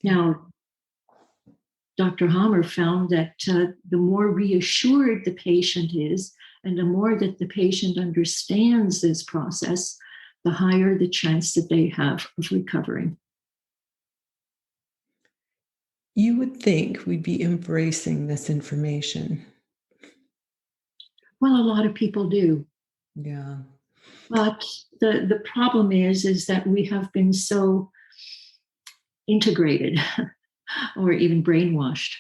Now, Dr. Hamer found that the more reassured the patient is, and the more that the patient understands this process, the higher the chance that they have of recovering. You would think we'd be embracing this information. Well, a lot of people do. Yeah. But the problem is that we have been so integrated or even brainwashed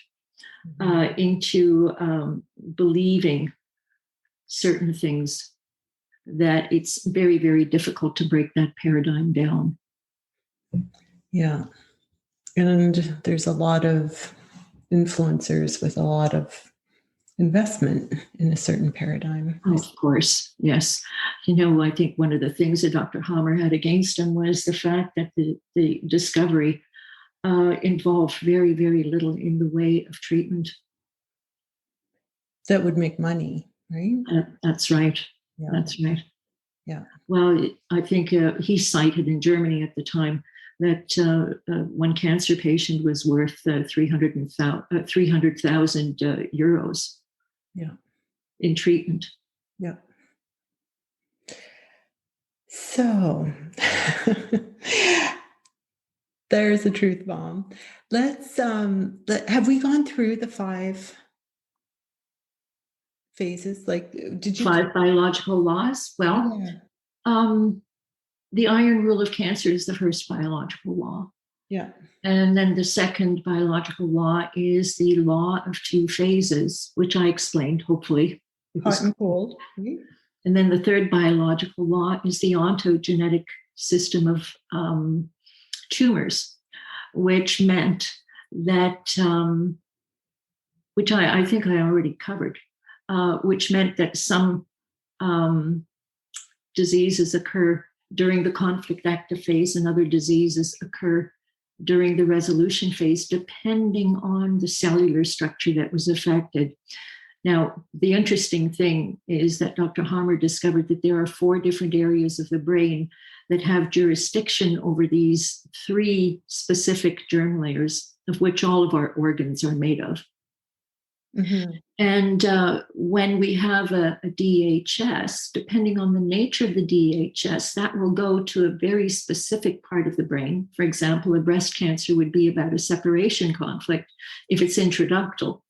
into believing certain things that it's very, very difficult to break that paradigm down. Yeah. And there's a lot of influencers with a lot of investment in a certain paradigm. Oh, of course, yes. I think one of the things that Dr. Hamer had against him was the fact that the discovery involved very, very little in the way of treatment. That would make money, right? That's right. Yeah. That's right. Yeah. Well, I think he cited in Germany at the time that one cancer patient was worth 300,000 euros. Yeah. In treatment. Yeah. So there's a truth bomb. Let's have we gone through the 5 phases? Like, did you 5 biological laws? Well, the iron rule of cancer is the first biological law. Yeah. And then the second biological law is the law of 2 phases, which I explained, hopefully. Hot and cold. And then the third biological law is the ontogenetic system of tumors, which meant that, which I think I already covered, which meant that some diseases occur during the conflict active phase and other diseases occur during the resolution phase, depending on the cellular structure that was affected. Now, the interesting thing is that Dr. Hamer discovered that there are 4 different areas of the brain that have jurisdiction over these 3 specific germ layers, of which all of our organs are made of. Mm-hmm. And when we have a DHS, depending on the nature of the DHS, that will go to a very specific part of the brain. For example, a breast cancer would be about a separation conflict if it's intraductal.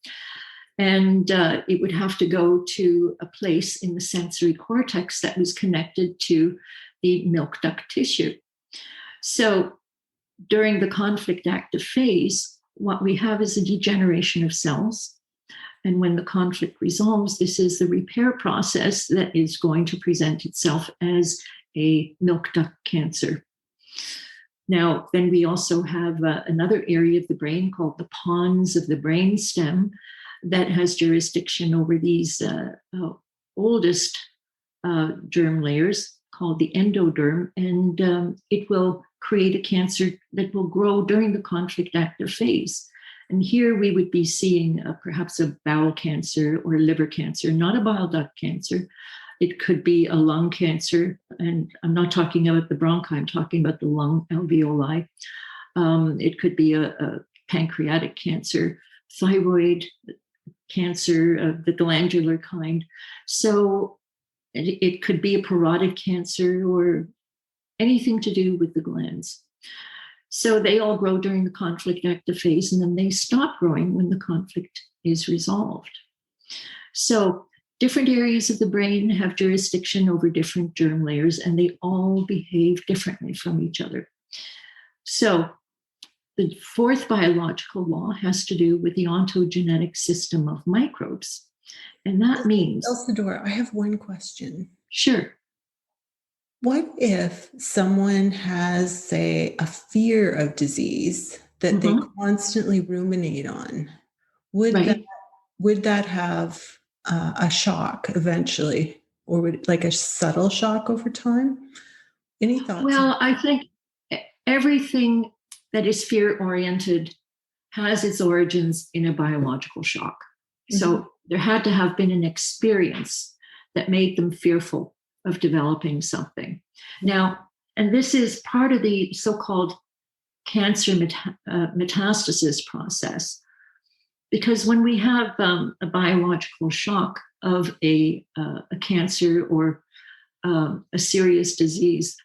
And it would have to go to a place in the sensory cortex that was connected to the milk duct tissue. So during the conflict active phase, what we have is a degeneration of cells. And when the conflict resolves, this is the repair process that is going to present itself as a milk duct cancer. Now, then we also have another area of the brain called the pons of the brainstem that has jurisdiction over these oldest germ layers called the endoderm, and it will create a cancer that will grow during the conflict active phase. And here we would be seeing perhaps a bowel cancer or liver cancer, not a bile duct cancer. It could be a lung cancer, and I'm not talking about the bronchi, I'm talking about the lung alveoli. It could be a pancreatic cancer, thyroid cancer of the glandular kind. So it could be a parotid cancer or anything to do with the glands. So they all grow during the conflict active phase, and then they stop growing when the conflict is resolved. So different areas of the brain have jurisdiction over different germ layers, and they all behave differently from each other. So the fourth biological law has to do with the ontogenetic system of microbes. And that means... Ilsedora, I have one question. Sure. What if someone has, say, a fear of disease that they constantly ruminate on? Would that have a shock eventually, or would like a subtle shock over time? Any thoughts? Well, I think everything that is fear-oriented has its origins in a biological shock. So there had to have been an experience that made them fearful of developing something. Now, and this is part of the so-called cancer metastasis process, because when we have a biological shock of a cancer or a serious disease,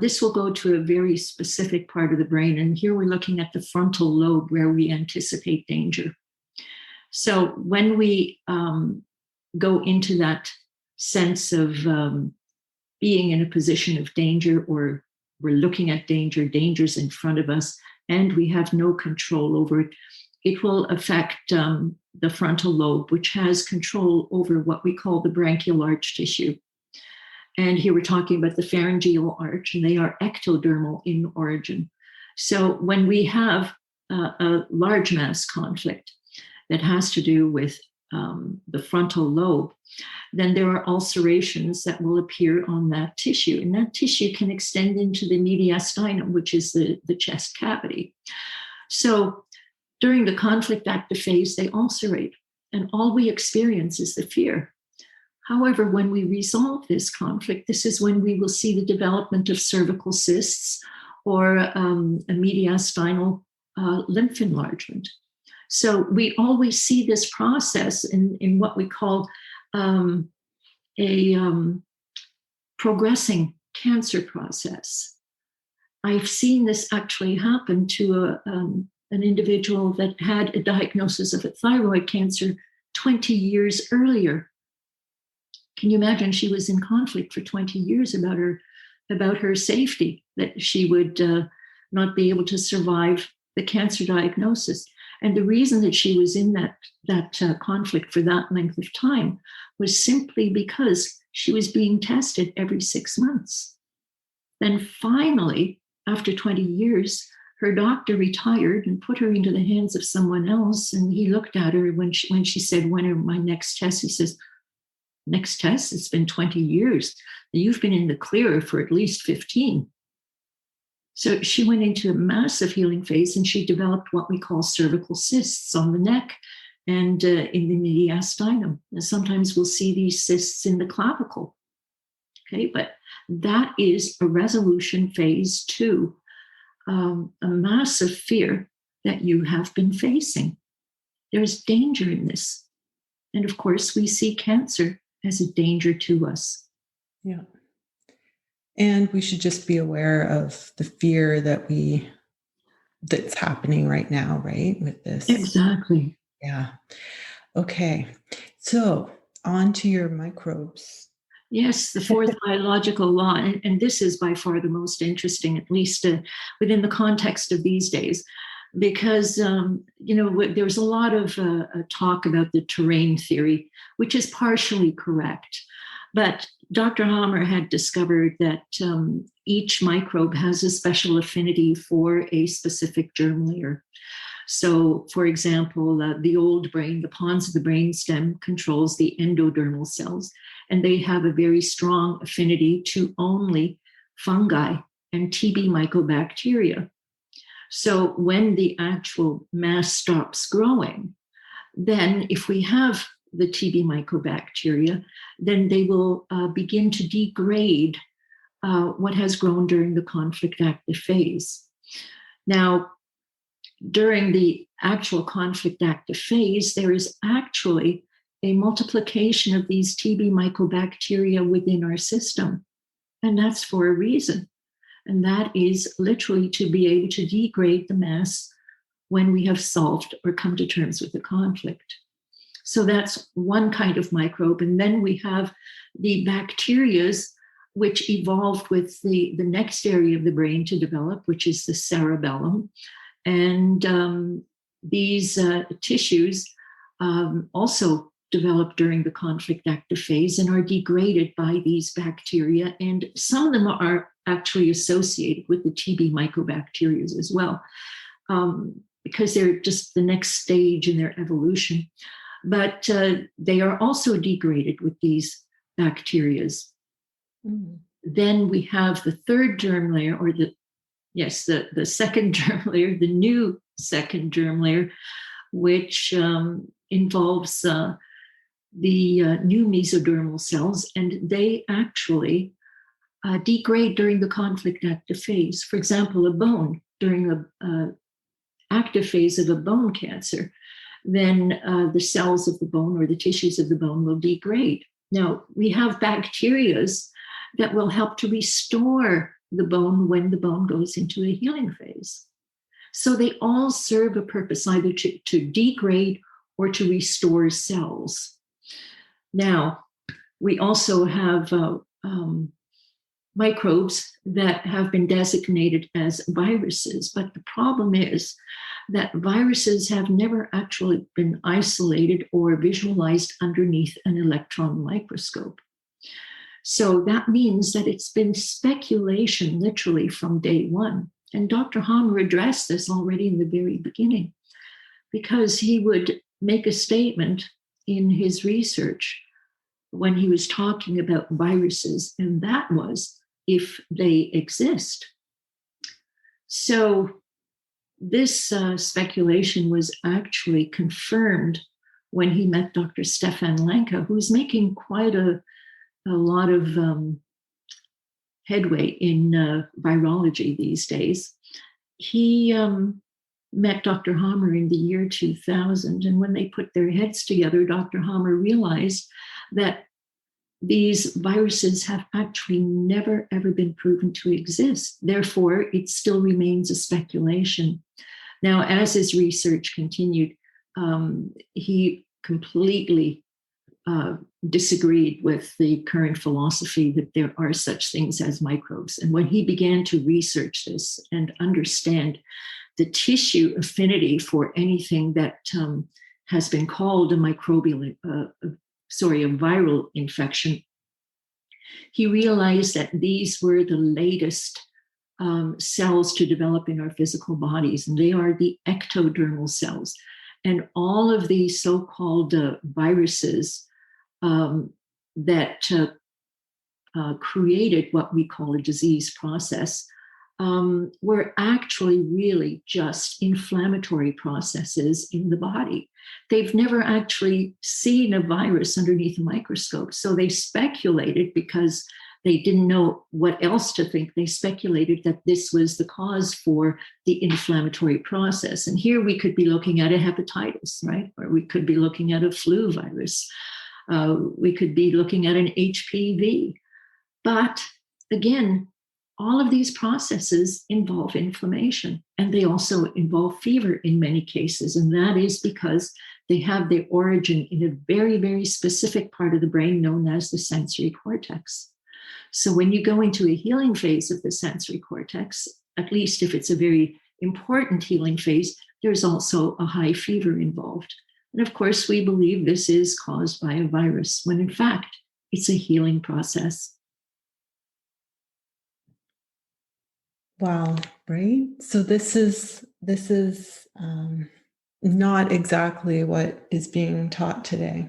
this will go to a very specific part of the brain. And here we're looking at the frontal lobe where we anticipate danger. So when we go into that sense of being in a position of danger, or we're looking at danger's in front of us, and we have no control over it, it will affect the frontal lobe, which has control over what we call the branchial arch tissue. And here we're talking about the pharyngeal arch, and they are ectodermal in origin. So when we have a large mass conflict that has to do with the frontal lobe, then there are ulcerations that will appear on that tissue. And that tissue can extend into the mediastinum, which is the chest cavity. So during the conflict active phase, they ulcerate, and all we experience is the fear. However, when we resolve this conflict, this is when we will see the development of cervical cysts or a mediastinal lymph enlargement. So we always see this process in what we call a progressing cancer process. I've seen this actually happen to an individual that had a diagnosis of a thyroid cancer 20 years earlier. Can you imagine? She was in conflict for 20 years about her safety, that she would not be able to survive the cancer diagnosis. And the reason that she was in that conflict for that length of time was simply because she was being tested every 6 months. Then finally, after 20 years, her doctor retired and put her into the hands of someone else. And he looked at her when she said, "When are my next tests?" He says, "Next test? It's been 20 years. You've been in the clear for at least 15. So she went into a massive healing phase, and she developed what we call cervical cysts on the neck and in the mediastinum. And sometimes we'll see these cysts in the clavicle. Okay, but that is a resolution phase to a massive fear that you have been facing. There's danger in this. And of course, we see cancer as a danger to us. Yeah. And we should just be aware of the fear that's happening right now, right? With this. Exactly. Yeah. Okay. So on to your microbes. Yes, the fourth biological law. And this is by far the most interesting, at least within the context of these days, because, there's a lot of talk about the terrain theory, which is partially correct. But Dr. Hamer had discovered that each microbe has a special affinity for a specific germ layer. So, for example, the old brain, the pons of the brainstem, controls the endodermal cells, and they have a very strong affinity to only fungi and TB mycobacteria. So when the actual mass stops growing, then if we have the TB mycobacteria, then they will begin to degrade what has grown during the conflict active phase. Now, during the actual conflict active phase, there is actually a multiplication of these TB mycobacteria within our system. And that's for a reason. And that is literally to be able to degrade the mass when we have solved or come to terms with the conflict. So that's one kind of microbe. And then we have the bacterias, which evolved with the next area of the brain to develop, which is the cerebellum. And these tissues also develop during the conflict active phase and are degraded by these bacteria. And some of them are actually associated with the TB mycobacteria as well, because they're just the next stage in their evolution. But they are also degraded with these bacteria. Mm. Then we have the third germ layer, or the second germ layer, the new second germ layer, which involves the new mesodermal cells, and they actually degrade during the conflict active phase. For example, a bone during the active phase of a bone cancer, then the cells of the bone or the tissues of the bone will degrade. Now, we have bacteria that will help to restore the bone when the bone goes into a healing phase. So they all serve a purpose, either to degrade or to restore cells. Now, we also have microbes that have been designated as viruses, but the problem is that viruses have never actually been isolated or visualized underneath an electron microscope. So that means that it's been speculation literally from day one. And Dr. Hamer addressed this already in the very beginning, because he would make a statement in his research when he was talking about viruses, and that was if they exist. So this speculation was actually confirmed when he met Dr. Stefan Lanka, who's making quite a lot of headway in virology these days. He met Dr. Hamer in the year 2000, and when they put their heads together, Dr. Hamer realized that these viruses have actually never, ever been proven to exist. Therefore, it still remains a speculation. Now, as his research continued, he completely disagreed with the current philosophy that there are such things as microbes. And when he began to research this and understand the tissue affinity for anything that has been called a viral infection, he realized that these were the latest cells to develop in our physical bodies, and they are the ectodermal cells. And all of these so-called viruses that created what we call a disease process were actually really just inflammatory processes in the body. They've never actually seen a virus underneath a microscope. So they speculated, because they didn't know what else to think. They speculated that this was the cause for the inflammatory process. And here we could be looking at a hepatitis, right? Or we could be looking at a flu virus. We could be looking at an HPV. But again, all of these processes involve inflammation, and they also involve fever in many cases. And that is because they have their origin in a very, very specific part of the brain known as the sensory cortex. So when you go into a healing phase of the sensory cortex, at least if it's a very important healing phase, there's also a high fever involved. And of course, we believe this is caused by a virus, when in fact, it's a healing process. Wow, right? So this is not exactly what is being taught today.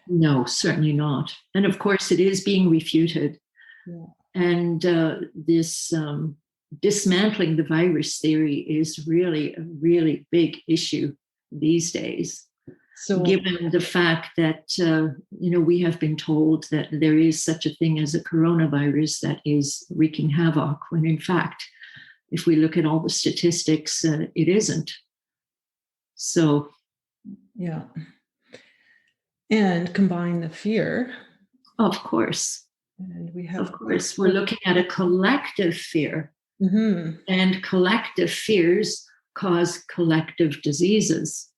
No, certainly not. And of course, it is being refuted. Yeah. And this dismantling the virus theory is really a really big issue these days. So, given the fact that we have been told that there is such a thing as a coronavirus that is wreaking havoc, when in fact, if we look at all the statistics, it isn't. So, yeah. And combine the fear. Of course. And we're looking at a collective fear. Mm-hmm. And collective fears cause collective diseases.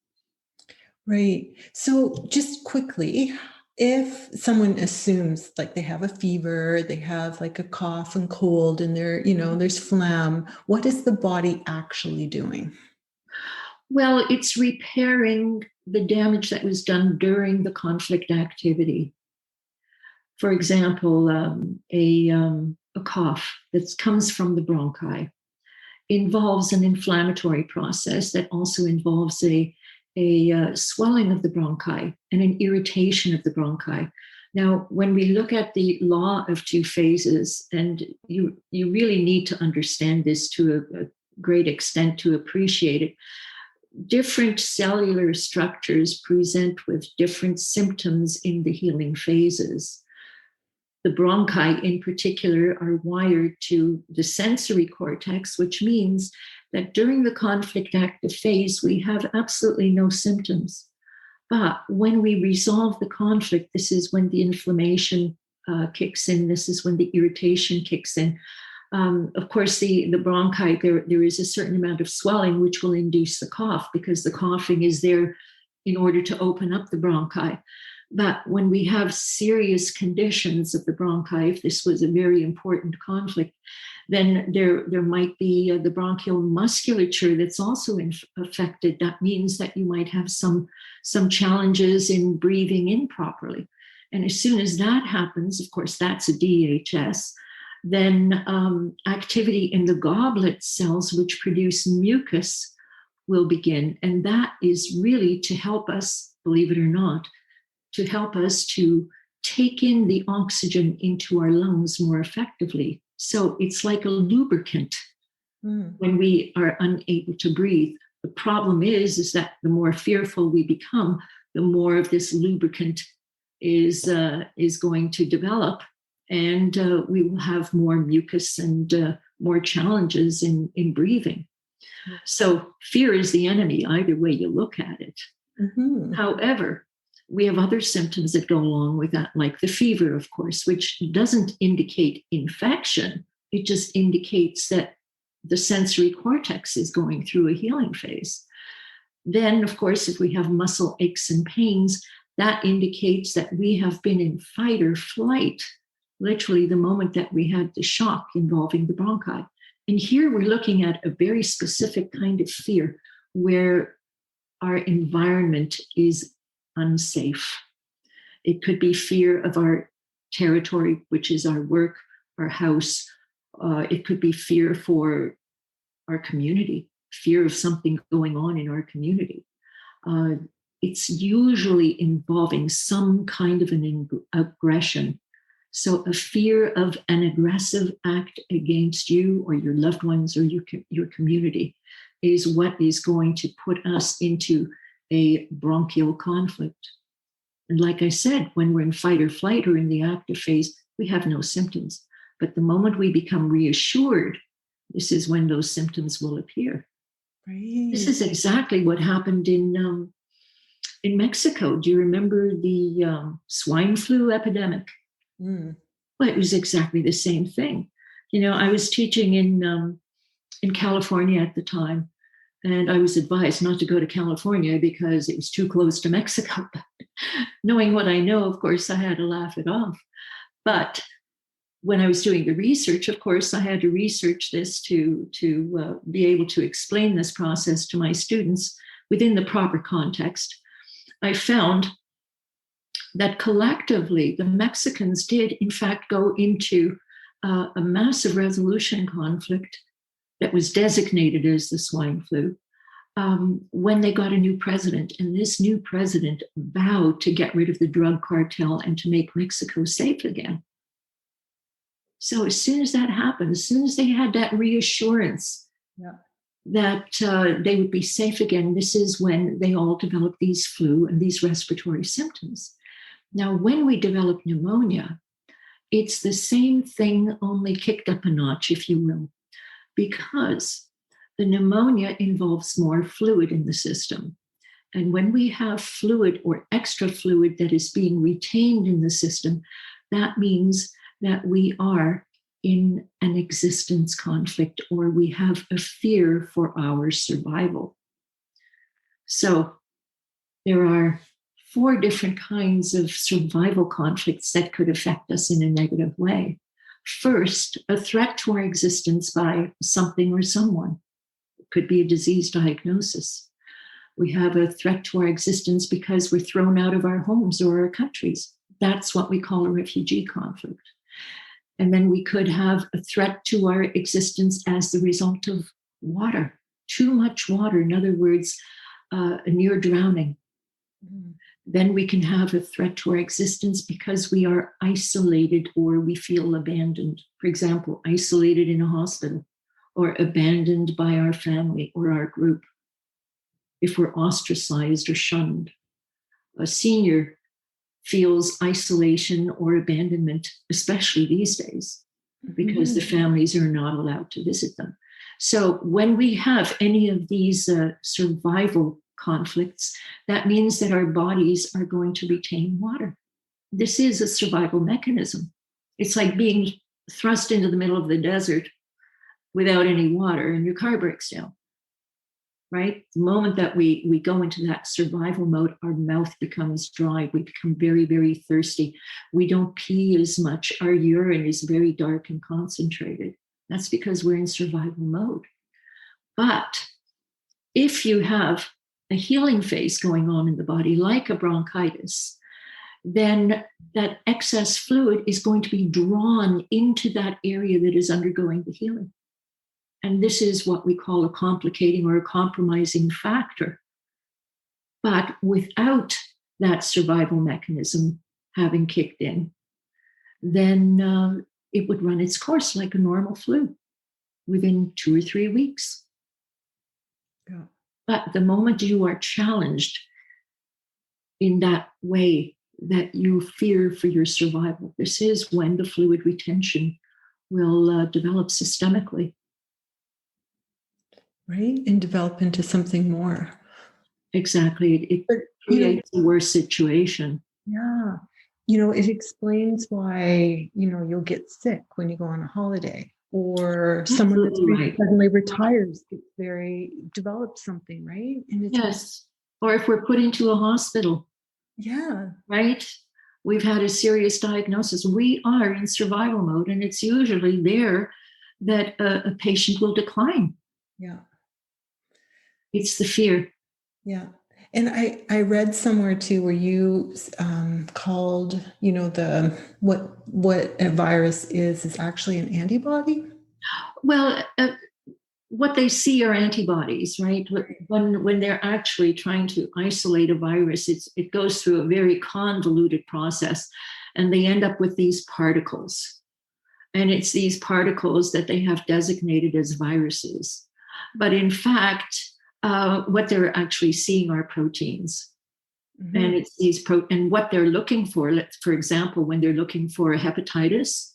Right. So just quickly, if someone assumes like they have a fever, they have like a cough and cold and there's phlegm, what is the body actually doing? Well, it's repairing the damage that was done during the conflict activity. For example, a cough that comes from the bronchi involves an inflammatory process that also involves a swelling of the bronchi and an irritation of the bronchi. Now, when we look at the law of two phases, and you really need to understand this to a great extent to appreciate it, different cellular structures present with different symptoms in the healing phases. The bronchi, in particular, are wired to the sensory cortex, which means that during the conflict active phase, we have absolutely no symptoms. But when we resolve the conflict, this is when the inflammation kicks in, this is when the irritation kicks in. Of course, the bronchi, there is a certain amount of swelling which will induce the cough because the coughing is there in order to open up the bronchi. But when we have serious conditions of the bronchi, if this was a very important conflict, then there might be the bronchial musculature that's also affected. That means that you might have some challenges in breathing in properly. And as soon as that happens, of course, that's a DHS, then activity in the goblet cells, which produce mucus, will begin. And that is really to help us, believe it or not, to help us to take in the oxygen into our lungs more effectively. So it's like a lubricant when we are unable to breathe. The problem is that the more fearful we become, the more of this lubricant is going to develop, and we will have more mucus and more challenges in breathing. So fear is the enemy, either way you look at it. Mm-hmm. However, we have other symptoms that go along with that, like the fever, of course, which doesn't indicate infection. It just indicates that the sensory cortex is going through a healing phase. Then, of course, if we have muscle aches and pains, that indicates that we have been in fight or flight, literally the moment that we had the shock involving the bronchi. And here we're looking at a very specific kind of fear where our environment is unsafe. It could be fear of our territory, which is our work, our house. It could be fear for our community, fear of something going on in our community. It's usually involving some kind of an aggression. So a fear of an aggressive act against you or your loved ones or your community is what is going to put us into a bronchial conflict. And like I said, when we're in fight or flight or in the active phase, we have no symptoms. But the moment we become reassured, this is when those symptoms will appear. Right. This is exactly what happened in Mexico. Do you remember the swine flu epidemic? Well, it was exactly the same thing. You know, I was teaching in California at the time, and I was advised not to go to California because it was too close to Mexico. Knowing what I know, of course, I had to laugh it off. But when I was doing the research, of course, I had to research this to be able to explain this process to my students within the proper context. I found that collectively, the Mexicans did, in fact, go into a massive resolution conflict that was designated as the swine flu when they got a new president. And this new president vowed to get rid of the drug cartel and to make Mexico safe again. So as soon as that happened, as soon as they had that reassurance that they would be safe again, this is when they all developed these flu and these respiratory symptoms. Now, when we develop pneumonia, it's the same thing, only kicked up a notch, if you will, because the pneumonia involves more fluid in the system. And when we have fluid or extra fluid that is being retained in the system, that means that we are in an existence conflict or we have a fear for our survival. So there are 4 different kinds of survival conflicts that could affect us in a negative way. First, a threat to our existence by something or someone. It could be a disease diagnosis. We have a threat to our existence because we're thrown out of our homes or our countries. That's what we call a refugee conflict. And then we could have a threat to our existence as the result of water, too much water. In other words, a near drowning. Mm. Then we can have a threat to our existence because we are isolated or we feel abandoned. For example, isolated in a hospital or abandoned by our family or our group. If we're ostracized or shunned. A senior feels isolation or abandonment, especially these days, because the families are not allowed to visit them. So when we have any of these survival conflicts, that means that our bodies are going to retain water. This is a survival mechanism. It's like being thrust into the middle of the desert without any water and your car breaks down. Right? The moment that we go into that survival mode, our mouth becomes dry. We become very, very thirsty. We don't pee as much. Our urine is very dark and concentrated. That's because we're in survival mode. But if you have a healing phase going on in the body, like a bronchitis, then that excess fluid is going to be drawn into that area that is undergoing the healing. And this is what we call a complicating or a compromising factor. But without that survival mechanism having kicked in, then it would run its course like a normal flu within 2 or 3 weeks. Yeah. But the moment you are challenged in that way that you fear for your survival, this is when the fluid retention will develop systemically. Right? And develop into something more. Exactly. It creates a worse situation. Yeah. It explains why, you'll get sick when you go on a holiday, or someone that's right. suddenly retires, develops something, right? And it's yes. Or if we're put into a hospital. Yeah. Right? We've had a serious diagnosis. We are in survival mode, and it's usually there that a patient will decline. Yeah. It's the fear. Yeah. And I read somewhere too where you called, what a virus is actually an antibody. Well, what they see are antibodies, right? When they're actually trying to isolate a virus, it goes through a very convoluted process, and they end up with these particles. And it's these particles that they have designated as viruses. But in fact, what they're actually seeing are proteins. Mm-hmm. And it's these and what they're looking for example, when they're looking for a hepatitis,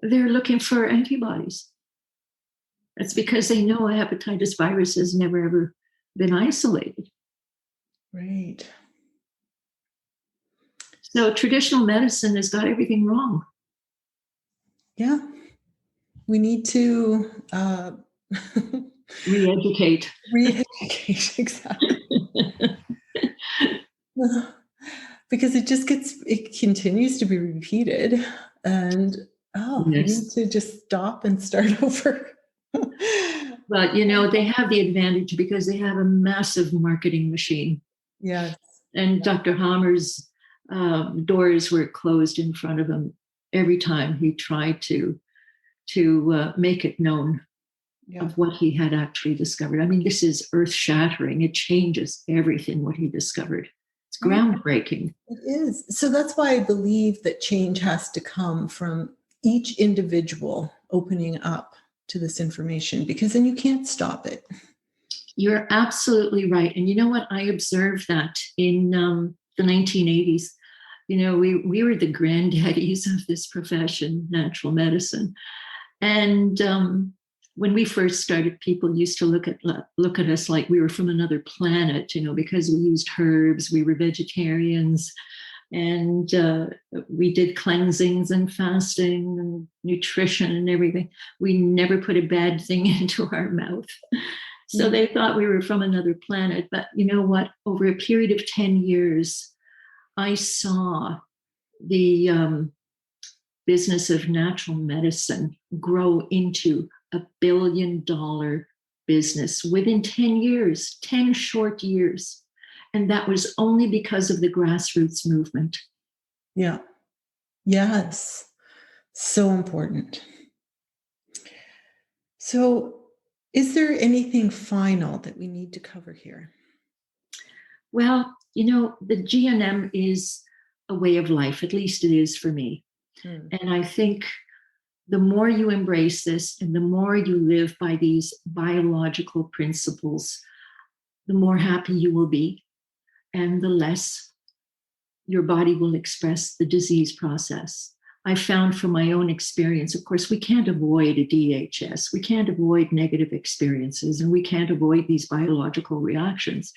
they're looking for antibodies. That's because they know a hepatitis virus has never ever been isolated. Right. So traditional medicine has got everything wrong. Yeah. We need to Re-educate. Re-educate, exactly. Because it continues to be repeated, and yes. We need to just stop and start over. But they have the advantage because they have a massive marketing machine. Yes. And Dr. Hamer's doors were closed in front of him every time he tried to make it known of what he had actually discovered. I mean, this is earth-shattering. It changes everything, what he discovered. It's groundbreaking. It is. So that's why I believe that change has to come from each individual opening up to this information, because then you can't stop it. You're absolutely right. And you know what? I observed that in the 1980s. We were the granddaddies of this profession, natural medicine. And when we first started, people used to look at us like we were from another planet, because we used herbs, we were vegetarians, and we did cleansings and fasting and nutrition and everything. We never put a bad thing into our mouth. So they thought we were from another planet. But you know what? Over a period of 10 years, I saw the business of natural medicine grow into $1 billion business within 10 years, 10 short years. And that was only because of the grassroots movement. Yeah. Yes. So important. So, is there anything final that we need to cover here? Well, the GNM is a way of life, at least it is for me. And I think the more you embrace this and the more you live by these biological principles, the more happy you will be and the less your body will express the disease process. I found from my own experience, of course, we can't avoid a DHS. We can't avoid negative experiences and we can't avoid these biological reactions.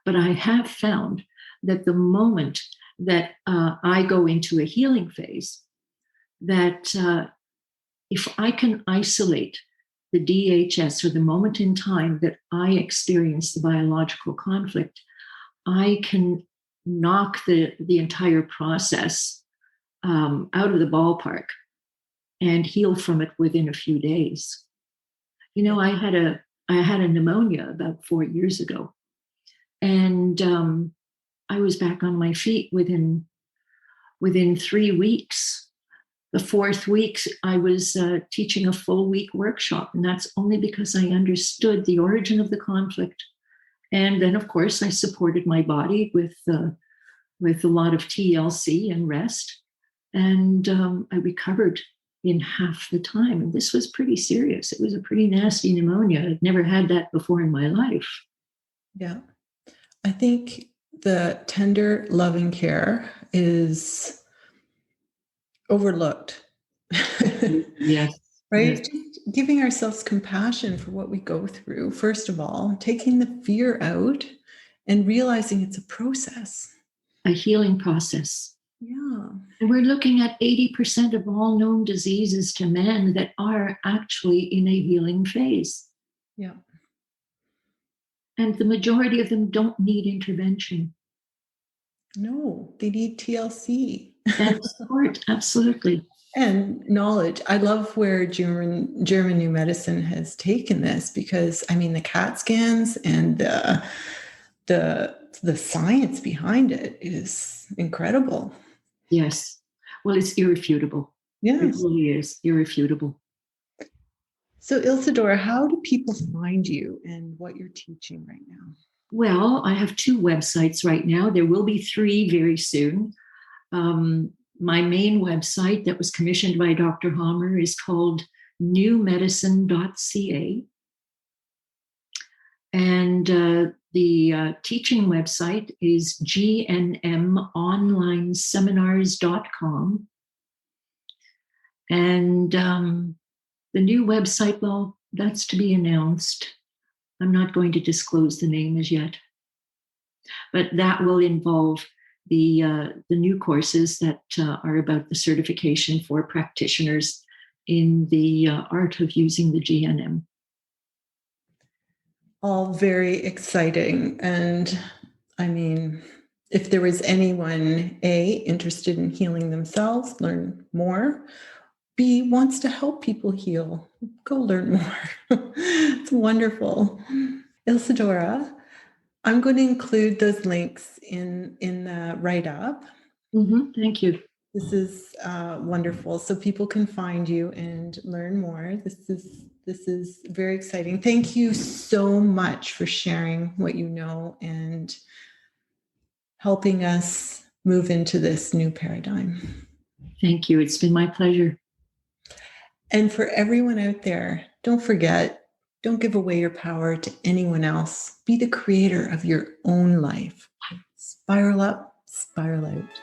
But I have found that the moment that I go into a healing phase, that if I can isolate the DHS or the moment in time that I experience the biological conflict, I can knock the entire process out of the ballpark and heal from it within a few days. I had a pneumonia about 4 years ago, and I was back on my feet within 3 weeks. The 4th week, I was teaching a full week workshop, and that's only because I understood the origin of the conflict. And then, of course, I supported my body with a lot of TLC and rest, and I recovered in half the time. And this was pretty serious. It was a pretty nasty pneumonia. I'd never had that before in my life. Yeah. I think the tender, loving care is overlooked. Yes. Right? Yes. Just giving ourselves compassion for what we go through, first of all, taking the fear out and realizing it's a process. A healing process. Yeah. And we're looking at 80% of all known diseases to men that are actually in a healing phase. Yeah. And the majority of them don't need intervention. No, they need TLC. And support, absolutely. And knowledge. I love where German New Medicine has taken this, because the CAT scans and the science behind it is incredible. Yes. Well, it's irrefutable. Yes. It really is irrefutable. So, Ilsedora, how do people find you and what you're teaching right now? Well, I have 2 websites right now. There will be 3 very soon. My main website that was commissioned by Dr. Hamer is called newmedicine.ca. And the teaching website is gnmonlineseminars.com. And the new website, well, that's to be announced. I'm not going to disclose the name as yet. But that will involve the new courses that are about the certification for practitioners in the art of using the GNM. All very exciting. And if there was anyone, A, interested in healing themselves, learn more, B, wants to help people heal, go learn more. It's wonderful. Ilsedora, I'm going to include those links in the write-up. Thank you. This is wonderful. So people can find you and learn more. This is very exciting. Thank you so much for sharing what you know and helping us move into this new paradigm. Thank you. It's been my pleasure. And for everyone out there, don't forget, don't give away your power to anyone else. Be the creator of your own life. Spiral up, spiral out.